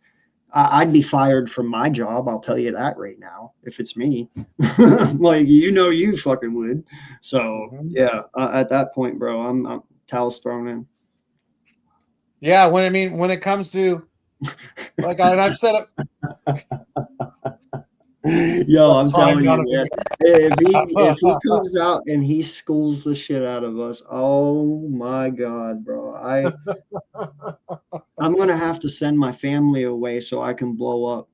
I'd be fired from my job. I'll tell you that right now, if it's me. Like, you fucking would. So, yeah, at that point, bro, I'm towels thrown in. Yeah, when it comes to, like I've said it. Yo, I'm telling you, man, if he comes out and he schools the shit out of us, oh my God, bro. I'm gonna have to send my family away so I can blow up,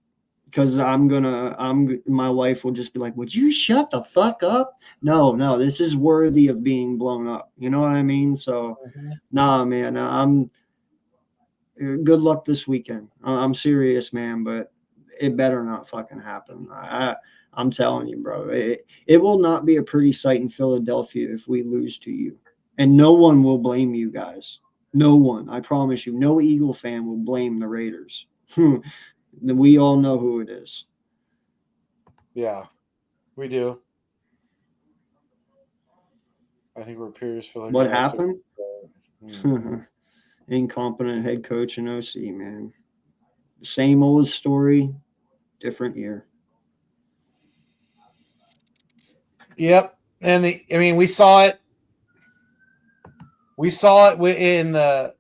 because my wife will just be like, would you shut the fuck up? No, this is worthy of being blown up. You know what I mean? So, nah, man, good luck this weekend. I'm serious, man, but it better not fucking happen. I'm telling you, bro, it will not be a pretty sight in Philadelphia if we lose to you, and no one will blame you guys. No one, I promise you, no Eagle fan will blame the Raiders. We all know who it is. Yeah, we do. I think we're peers for like what happened. Incompetent head coach and OC, man. Same old story, different year. Yep. And we saw it. We saw it in the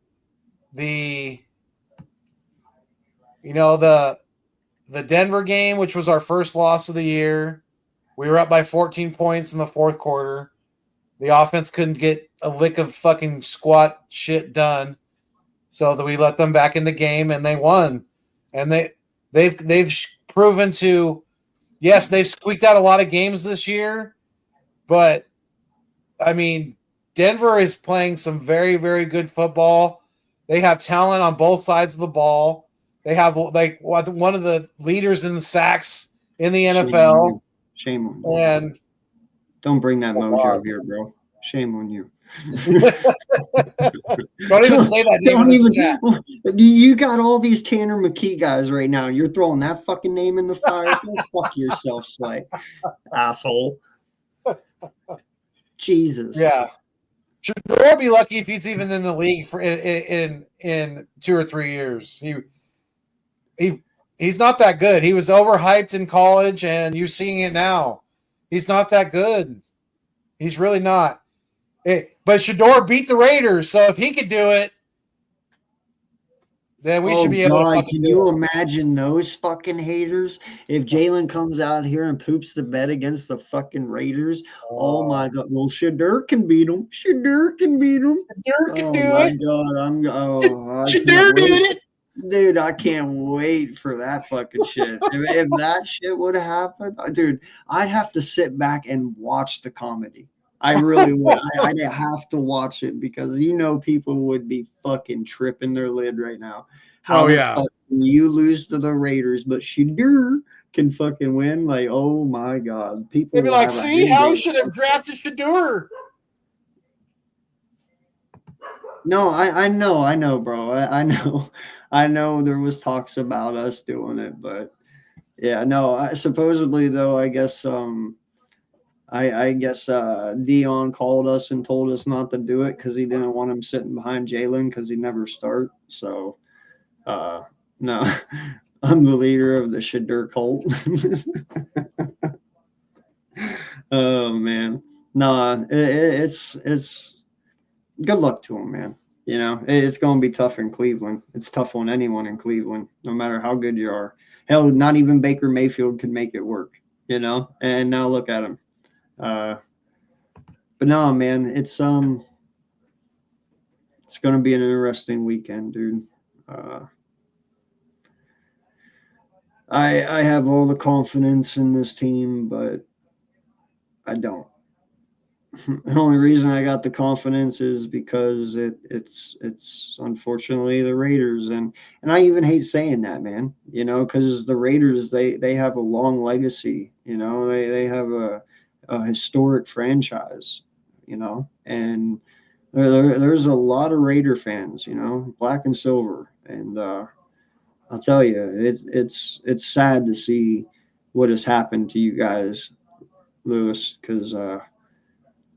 Denver game, which was our first loss of the year. We were up by 14 points in the fourth quarter. The offense couldn't get a lick of fucking squat shit done, so that we let them back in the game, and they won. And they've proven to, yes, they've squeaked out a lot of games this year, but I mean, Denver is playing some very, very good football. They have talent on both sides of the ball. They have like one of the leaders in the sacks in the NFL. Shame on you. And don't bring that mojo up here, bro. Shame on you. Don't even say that name. You got all these Tanner McKee guys right now. You're throwing that fucking name in the fire. Go fuck yourself, Slay. Asshole. Jesus. Yeah. Shedeur be lucky if he's even in the league for in 2 or 3 years. He's not that good. He was overhyped in college, and you're seeing it now. He's not that good. He's really not. But Shedeur beat the Raiders, so if he could do it, then we should be able to. Can you imagine those fucking haters? If Jalen comes out here and poops the bed against the fucking Raiders, oh my God! Well, Shedeur can beat him. Shedeur can beat him. Shedeur can do it. God, Shedeur did it. Dude, I can't wait for that fucking shit. if that shit would have happened, dude, I'd have to sit back and watch the comedy. I really would. I'd have to watch it, because people would be fucking tripping their lid right now. How you lose to the Raiders, but Shedeur can fucking win? Like, oh my God. People they'd be like, see how we should have drafted Shedeur. No, I know, bro. I know there was talks about us doing it, but yeah, no. Supposedly, though, I guess I guess Dion called us and told us not to do it because he didn't want him sitting behind Jalen because he never start. So, no, I'm the leader of the Shedeur cult. Oh man, nah, it's good luck to him, man. It's going to be tough in Cleveland. It's tough on anyone in Cleveland, no matter how good you are. Hell, not even Baker Mayfield could make it work, and now look at him. But no, man, it's it's going to be an interesting weekend, dude. I have all the confidence in this team, but I don't. The only reason I got the confidence is because it's unfortunately the Raiders, and I even hate saying that, man. You know, because the Raiders they have a long legacy. You know, they have a historic franchise. You know, and there's a lot of Raider fans. You know, black and silver, and I'll tell you, it's sad to see what has happened to you guys, Lewis, because.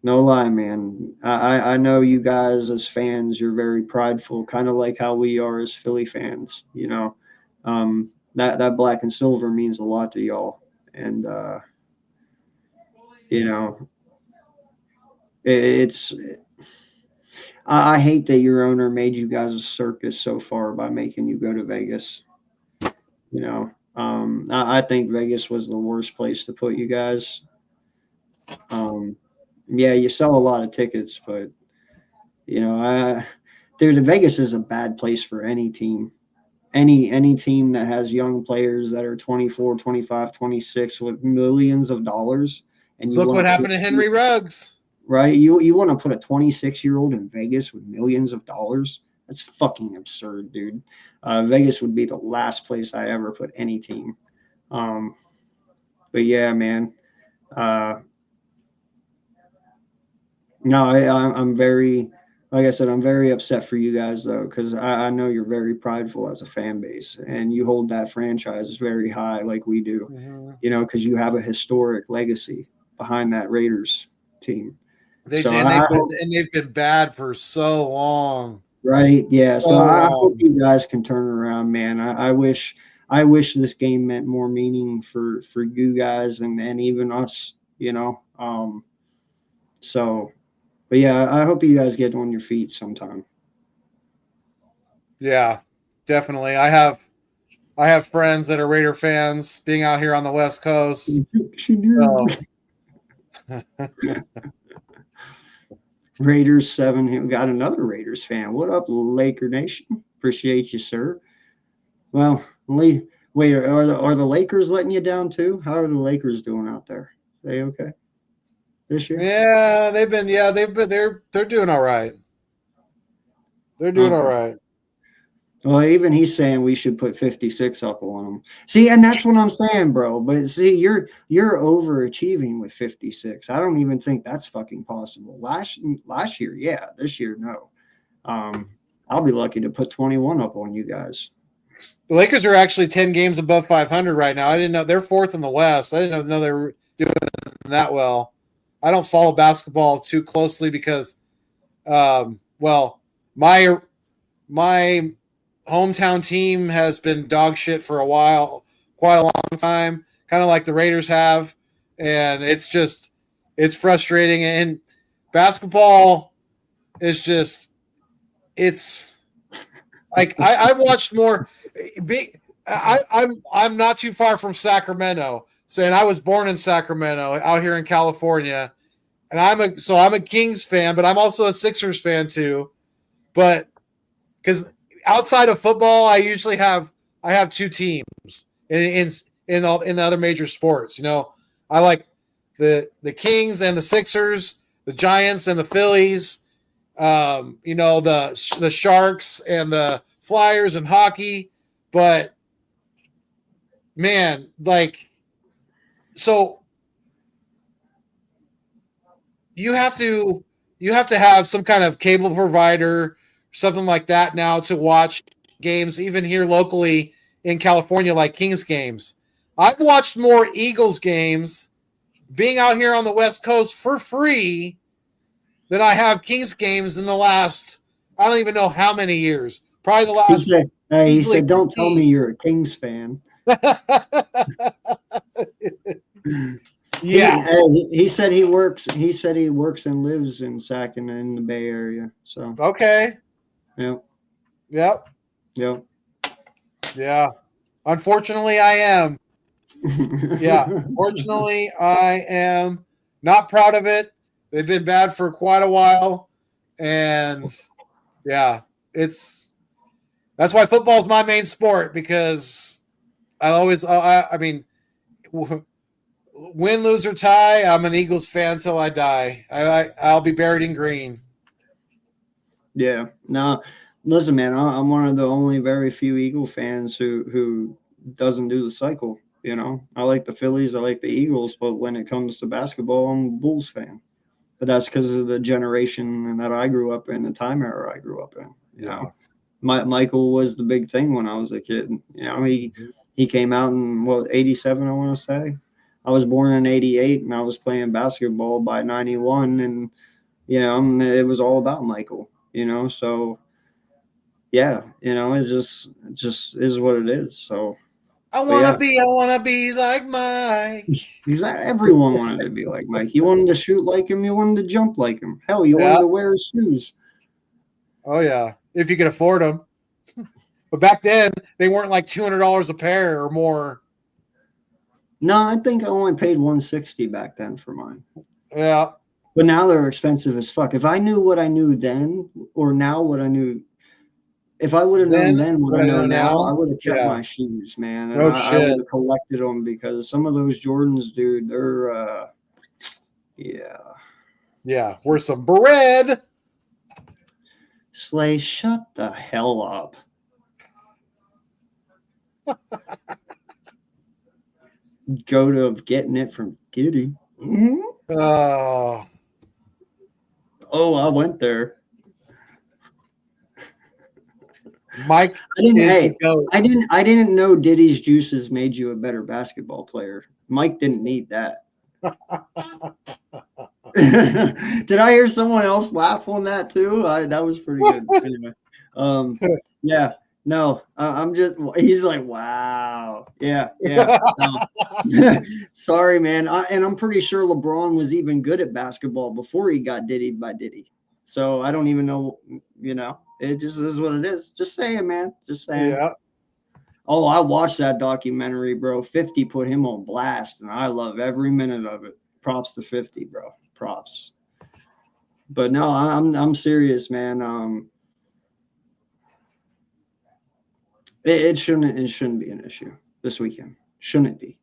No lie, man. I know you guys as fans, you're very prideful, kind of like how we are as Philly fans. You know, that black and silver means a lot to y'all, and you know, it's. I hate that your owner made you guys a circus so far by making you go to Vegas. You know, I think Vegas was the worst place to put you guys. Yeah, you sell a lot of tickets, but you know, dude, Vegas is a bad place for any team. Any team that has young players that are 24, 25, 26 with millions of dollars. And you Look what happened to Henry Ruggs. Right? You want to put a 26-year-old in Vegas with millions of dollars? That's fucking absurd, dude. Vegas would be the last place I ever put any team. But yeah, man. No, I'm very, like I said, I'm very upset for you guys, though, because I know you're very prideful as a fan base, and you hold that franchise very high like we do, you know, because you have a historic legacy behind that Raiders team. They've been bad for so long. Right, yeah. So I hope you guys can turn around, man. I wish this game meant more meaning for you guys and even us, you know. But yeah, I hope you guys get on your feet sometime. Yeah, definitely. I have friends that are Raider fans. Being out here on the West Coast, Raiders 7. Got another Raiders fan. What up, Laker Nation? Appreciate you, sir. Well, wait, are the Lakers letting you down too? How are the Lakers doing out there? Are they okay this year? Yeah, they're doing all right. They're doing all right. Well, even he's saying we should put 56 up on them. See, and that's what I'm saying, bro. But see, you're overachieving with 56. I don't even think that's fucking possible. Last year, yeah. This year, no. I'll be lucky to put 21 up on you guys. The Lakers are actually 10 games above 500 right now. I didn't know they're fourth in the West. I didn't know they were doing that well. I don't follow basketball too closely because, my hometown team has been dog shit for a while, quite a long time, kind of like the Raiders have. And it's frustrating. And basketball is it's like, I watched more I'm not too far from Sacramento, saying I was born in Sacramento out here in California. And I'm a Kings fan, but I'm also a Sixers fan too. But because outside of football, I usually have two teams in the other major sports. You know, I like the Kings and the Sixers, the Giants and the Phillies. You know, the Sharks and the Flyers and hockey. But man, like, so you have to have some kind of cable provider, something like that now to watch games, even here locally in California, like Kings games. I've watched more Eagles games being out here on the West Coast for free than I have Kings games in the last, I don't even know how many years. Probably the last. He said, don't tell me you're a Kings fan. Yeah. He said he works and lives in Sac and in the Bay Area. So okay. Yep. Yeah. Unfortunately, I am. Yeah. Fortunately, I am not proud of it. They've been bad for quite a while. And Yeah, that's why football's my main sport, because I mean, win, lose, or tie, I'm an Eagles fan till I die. I'll be buried in green. Yeah. No, listen, man, I'm one of the only very few Eagle fans who doesn't do the cycle. You know, I like the Phillies, I like the Eagles, but when it comes to basketball, I'm a Bulls fan. But that's because of the generation that I grew up in, the time era I grew up in. You know, Michael was the big thing when I was a kid. You know, he came out in '87, I want to say. I was born in '88, and I was playing basketball by '91, and you know, it was all about Michael. You know, so yeah, you know, it just is what it is. So I want to be like Mike. exactly. Everyone wanted to be like Mike. You wanted to shoot like him. You wanted to jump like him. Hell, you wanted to wear his shoes. Oh yeah, if you could afford them. But back then, they weren't like $200 a pair or more. No, I think I only paid $160 back then for mine. Yeah. But now they're expensive as fuck. If I knew what I knew then, or now what I knew, if I would have known then what I know now, I would have kept my shoes, man. And I would have collected them, because some of those Jordans, dude, they're, yeah, worth some bread. Slay, shut the hell up. Go to getting it from Diddy. Mm-hmm. Oh, I went there. Mike, I didn't know Diddy's juices made you a better basketball player. Mike didn't need that. Did I hear someone else laugh on that too? That was pretty good. Anyway, yeah. No, I'm just. He's like, wow. Yeah. No. Sorry, man. And I'm pretty sure LeBron was even good at basketball before he got diddied by Diddy. So I don't even know. You know, it just is what it is. Just saying, man. Just saying. Yeah. Oh, I watched that documentary, bro. 50 put him on blast, and I love every minute of it. Props to 50, bro. Props. But no, I'm serious, man. It shouldn't be an issue this weekend. Shouldn't be.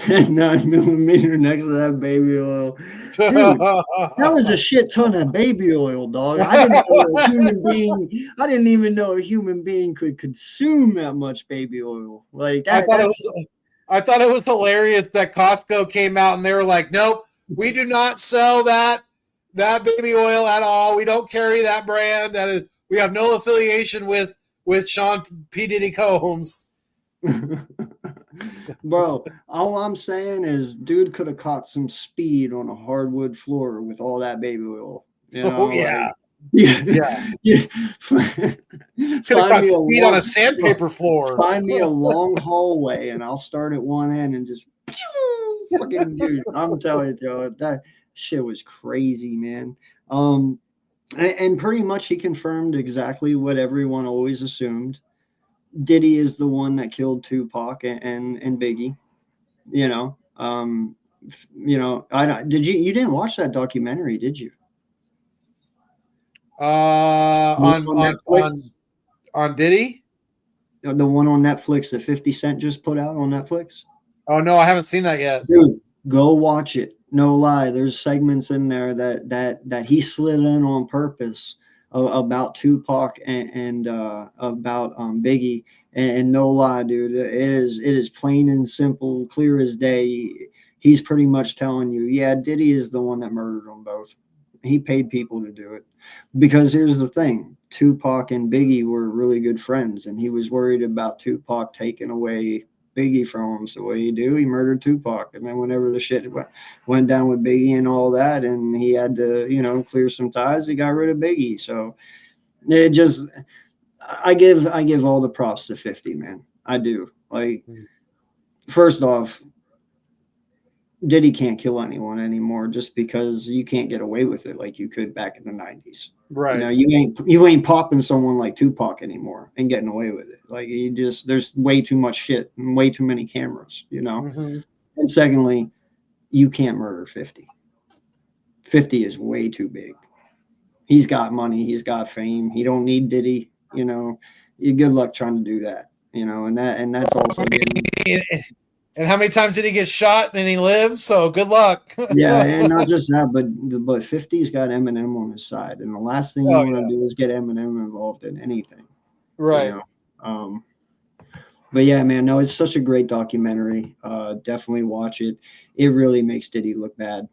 9 millimeter next to that baby oil. Dude, that was a shit ton of baby oil, dog. I didn't even know a human being could consume that much baby oil. Like that. I thought it was hilarious that Costco came out and they were like, nope, we do not sell that baby oil at all. We don't carry that brand. We have no affiliation with Sean P. Diddy Combs. Bro, all I'm saying is dude could have caught some speed on a hardwood floor with all that baby oil. You know, yeah. Yeah. Could have caught speed on a sandpaper floor. Find me a long hallway and I'll start at one end and just fucking dude. I'm telling you, Joe, that shit was crazy, man. And pretty much he confirmed exactly what everyone always assumed. Diddy is the one that killed Tupac and Biggie. You know, you didn't watch that documentary, did you? On Diddy? The one on Netflix that 50 Cent just put out on Netflix? Oh no, I haven't seen that yet. Dude, go watch it. No lie, there's segments in there that he slid in on purpose about Tupac and about Biggie, and no lie, dude, it is plain and simple, clear as day. He's pretty much telling you, yeah, Diddy is the one that murdered them both. He paid people to do it, because here's the thing: Tupac and Biggie were really good friends, and he was worried about Tupac taking away Biggie from him. So what do? He murdered Tupac. And then whenever the shit went down with Biggie and all that, and he had to, clear some ties, he got rid of Biggie. So it just, I give all the props to 50, man. I do. Like, first off, Diddy can't kill anyone anymore just because you can't get away with it like you could back in the 90s. Right. You ain't popping someone like Tupac anymore and getting away with it. Like, there's way too much shit and way too many cameras, Mm-hmm. And secondly, you can't murder 50. 50 is way too big. He's got money. He's got fame. He don't need Diddy. You know, good luck trying to do that. You know, and that's also getting. And how many times did he get shot and he lives? So good luck. Yeah, and not just that, but 50's got Eminem on his side, and the last thing you want to do is get Eminem involved in anything. Right. You know? But yeah, man, no, it's such a great documentary. Definitely watch it. It really makes Diddy look bad.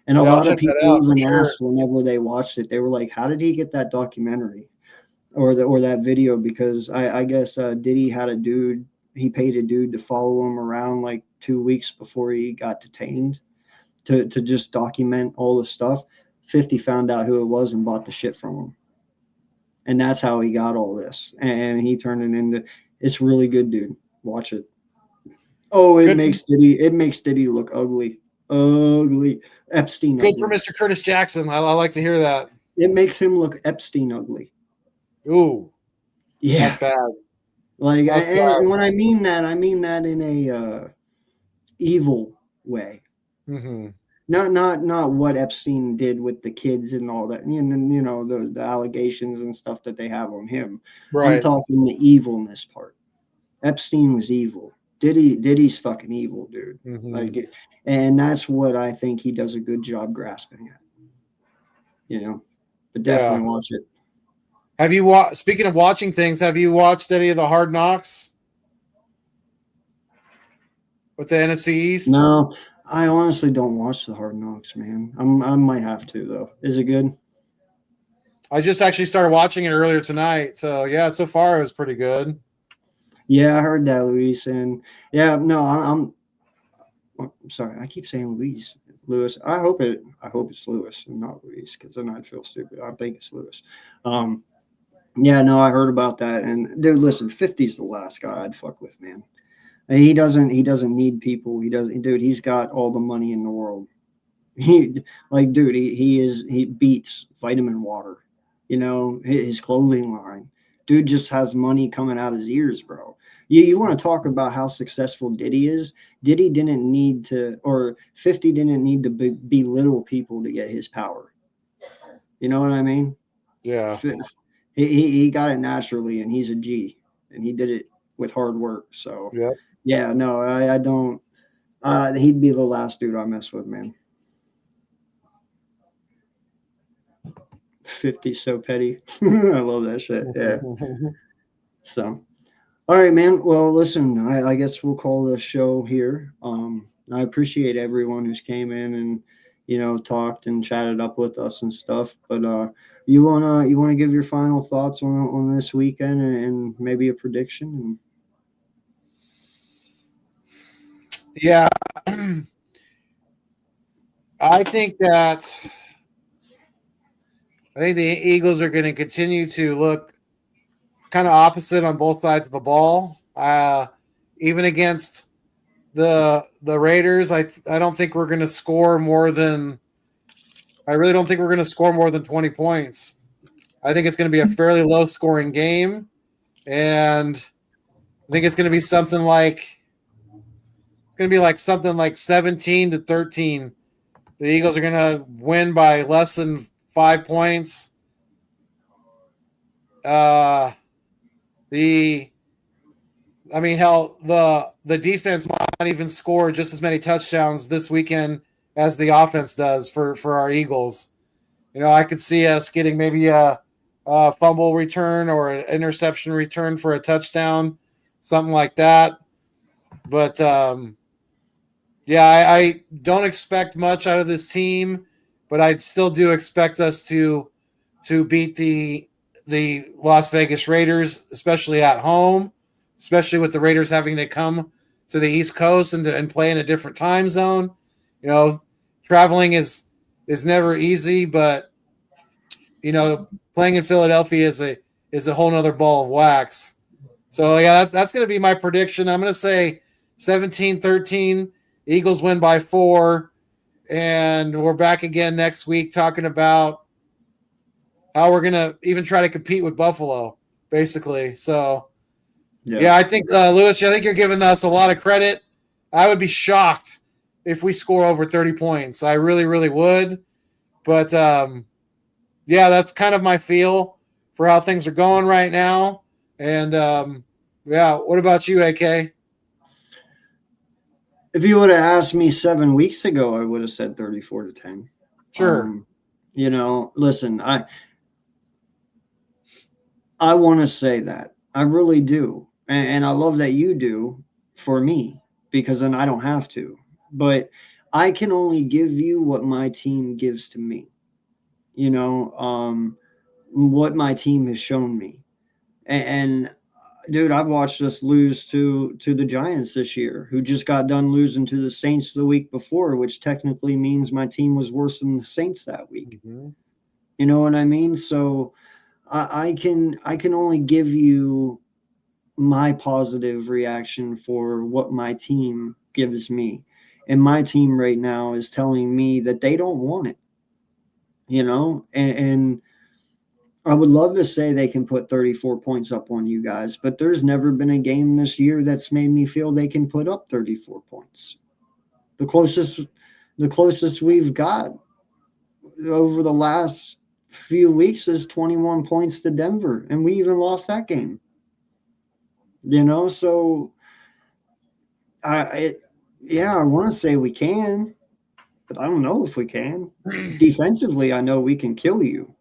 And a lot of people even asked whenever they watched it, they were like, how did he get that documentary or that video? Because I guess Diddy had a dude, he paid a dude to follow him around like 2 weeks before he got detained to just document all the stuff. 50 found out who it was and bought the shit from him. And that's how he got all this. And he turned it into, it's really good, dude. Watch it. Oh, it makes Diddy look ugly. Ugly. Epstein good ugly. For Mr. Curtis Jackson. I like to hear that. It makes him look Epstein ugly. Ooh. Yeah. That's bad. Like, and when I mean that in a evil way. Mm-hmm. Not what Epstein did with the kids and all that. You know the allegations and stuff that they have on him. Right. I'm talking the evilness part. Epstein was evil. Diddy's fucking evil, dude. Mm-hmm. Like, and that's what I think he does a good job grasping at. You know, but definitely watch it. Have you speaking of watching things, have you watched any of the Hard Knocks with the NFC East? No, I honestly don't watch the Hard Knocks, man. I might have to though. Is it good? I just actually started watching it earlier tonight. So yeah, so far it was pretty good. Yeah, I heard that, Luis, and yeah, no, I'm sorry. I keep saying Lewis. I hope it's Lewis and not Luis, because then I'd feel stupid. I think it's Lewis. Yeah, no, I heard about that, and dude, listen, 50's the last guy I'd fuck with, man. And he doesn't need people. He's got all the money in the world. He beats Vitamin Water, you know, his clothing line. Dude just has money coming out his ears, bro. You want to talk about how successful Diddy is? Diddy didn't need to, or 50 didn't need to belittle people to get his power. You know what I mean? Yeah. He got it naturally, and he's a G, and he did it with hard work. So yeah, no, I don't. He'd be the last dude I mess with, man. 50 so petty. I love that shit. Yeah. So, all right, man. Well, listen, I guess we'll call the show here. I appreciate everyone who's came in and, you know, talked and chatted up with us and stuff. But you wanna give your final thoughts on this weekend and maybe a prediction? Yeah. I think the Eagles are going to continue to look kind of opposite on both sides of the ball. Even against the Raiders, I don't think we're going to score more than. I really don't think we're going to score more than 20 points. I think it's going to be a fairly low-scoring game, and I think it's going to be something like 17-13. The Eagles are going to win by less than 5 points. The defense might not even score just as many touchdowns this weekend as the offense does for our Eagles. You know, I could see us getting maybe a fumble return or an interception return for a touchdown, something like that. But I don't expect much out of this team, but I still do expect us to beat the Las Vegas Raiders, especially at home, especially with the Raiders having to come to the East Coast and play in a different time zone. You know, traveling is never easy, but you know, playing in Philadelphia is a whole nother ball of wax. So yeah, that's going to be my prediction. I'm going to say 17-13. Eagles win by 4, and we're back again next week talking about how we're going to even try to compete with Buffalo, basically. So, yeah I think, Lewis, I think you're giving us a lot of credit. I would be shocked if we score over 30 points. I really, really would. But yeah, that's kind of my feel for how things are going right now. And yeah, what about you, AK? If you would have asked me 7 weeks ago, I would have said 34-10. Sure. You know, listen, I want to say that. I really do. And I love that you do for me, because then I don't have to. But I can only give you what my team gives to me. You know, what my team has shown me. And dude, I've watched us lose to the Giants this year, who just got done losing to the Saints the week before, which technically means my team was worse than the Saints that week. Mm-hmm. You know what I mean? So I can only give you my positive reaction for what my team gives me. And my team right now is telling me that they don't want it. You know, and I would love to say they can put 34 points up on you guys, but there's never been a game this year that's made me feel they can put up 34 points. The closest we've got over the last few weeks is 21 points to Denver, and we even lost that game. You know, so I want to say we can, but I don't know if we can. Defensively, I know we can kill you.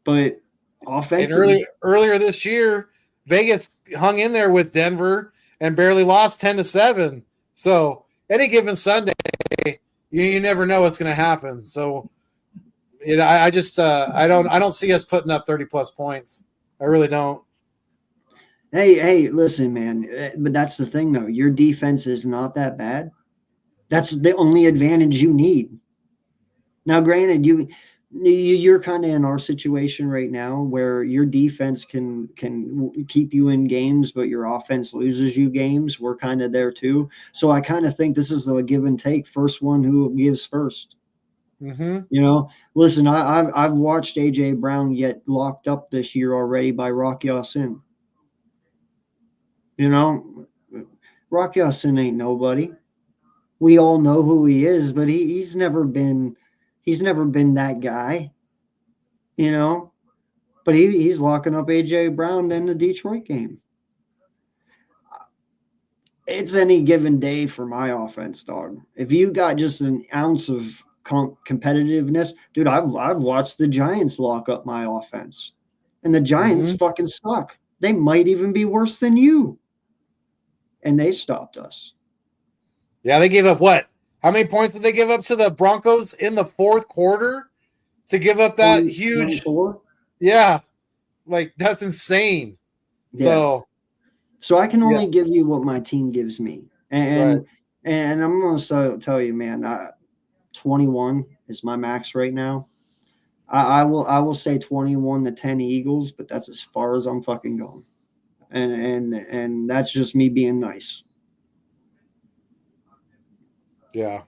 But offensively, And earlier this year, Vegas hung in there with Denver and barely lost 10-7. So any given Sunday, you never know what's going to happen. So you know, I just I don't see us putting up 30 plus points. I really don't. hey, listen, man. But that's the thing, though. Your defense is not that bad. That's the only advantage you need. Now, granted, you're kind of in our situation right now where your defense can keep you in games, but your offense loses you games. We're kind of there too. So I kind of think this is the give and take. First one who gives first. Mm-hmm. You know, listen, I've watched AJ Brown get locked up this year already by Rock Ya-Sin. You know, Rock Ya-Sin ain't nobody. We all know who he is, but he's never been that guy, you know. But he's locking up AJ Brown in the Detroit game. It's any given day for my offense, dog. If you got just an ounce of competitiveness, dude, I've watched the Giants lock up my offense, and the Giants fucking suck. They might even be worse than you, and they stopped us. Yeah, they gave up what? How many points did they give up to the Broncos in the fourth quarter to give up that huge? 24? Yeah, like that's insane. Yeah. So I can only give you what my team gives me, and I'm going to tell you, man, 21 is my max right now. I will say 21-10 Eagles, but that's as far as I'm fucking going, and that's just me being nice. Yeah.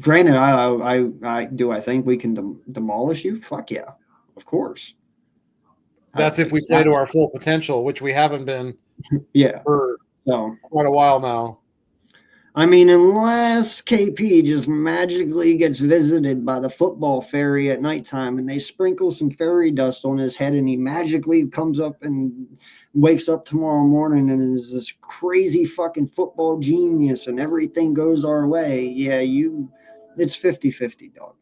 Granted, I think we can demolish you? Fuck yeah, of course. That's if we play to our full potential, which we haven't been for quite a while now. I mean, unless KP just magically gets visited by the football fairy at nighttime and they sprinkle some fairy dust on his head and he magically comes up and wakes up tomorrow morning and is this crazy fucking football genius and everything goes our way. Yeah, it's 50-50, dog.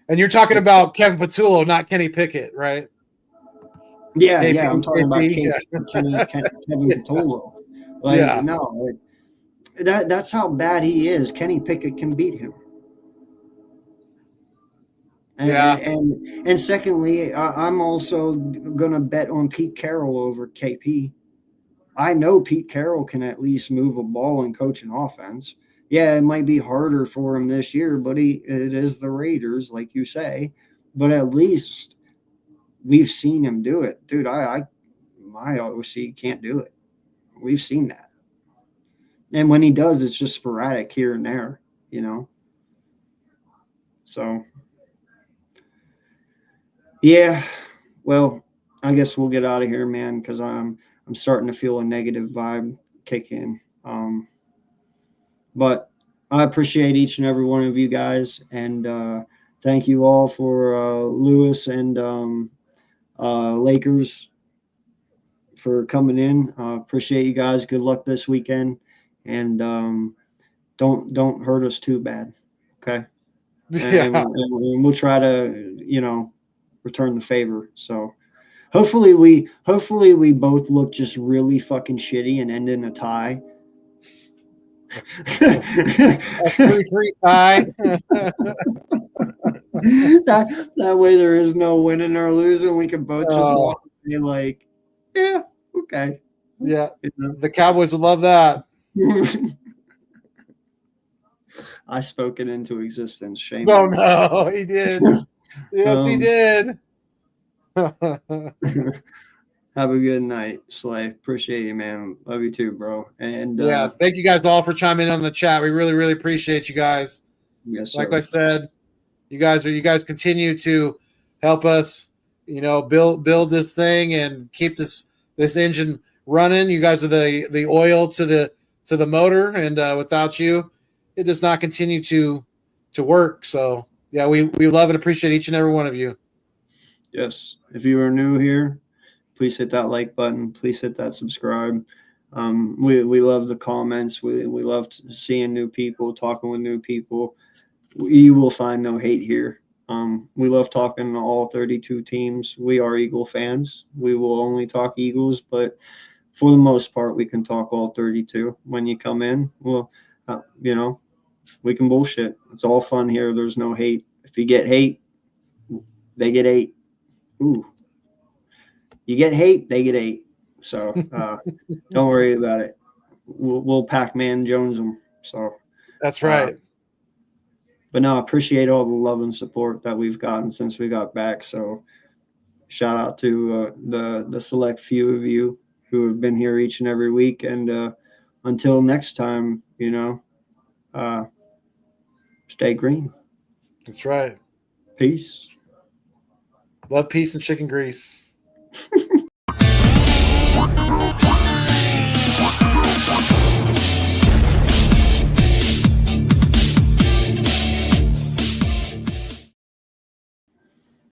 And you're talking about Kevin Patullo, not Kenny Pickett, right? Yeah, KP, I'm talking about Kevin Patullo. No, that's how bad he is. Kenny Pickett can beat him. And secondly, I'm also gonna bet on Pete Carroll over KP. I know Pete Carroll can at least move a ball and coach an offense. Yeah, it might be harder for him this year, but it is the Raiders, like you say. But at least we've seen him do it, dude. My OC can't do it. We've seen that. And when he does, it's just sporadic here and there, you know. So, yeah. Well, I guess we'll get out of here, man, because I'm starting to feel a negative vibe kick in. But I appreciate each and every one of you guys, and thank you all for Lewis and Lakers for coming in. Appreciate you guys. Good luck this weekend, and don't hurt us too bad, okay? And we'll try to return the favor. So hopefully we both look just really fucking shitty and end in a tie. A 3-3 tie. that way there is no winning or losing. We can both just walk and be like, yeah, okay. Yeah, the Cowboys would love that. I spoke it into existence. Shame. Oh no, he did. Yes, he did. Have a good night, Slay. Appreciate you, man. Love you too, bro. And yeah, thank you guys all for chiming in on the chat. We really, really appreciate you guys. Yes, like I said, you guys continue to help us, build this thing and keep this engine running. You guys are the oil to the motor, and without you, it does not continue to work. So yeah, we love and appreciate each and every one of you. Yes. If you are new here, please hit that like button. Please hit that subscribe. We love the comments. We love seeing new people, talking with new people. You will find no hate here. We love talking to all 32 teams. We are Eagle fans. We will only talk Eagles, but for the most part, we can talk all 32. When you come in, well, we can bullshit. It's all fun here. There's no hate. If you get hate, they get hate. Ooh. You get hate, they get hate. So don't worry about it. We'll Pac-Man Jones them. So that's right. But no, I appreciate all the love and support that we've gotten since we got back. So shout out to the select few of you who have been here each and every week. And until next time, stay green. That's right. Peace. Love, peace, and chicken grease.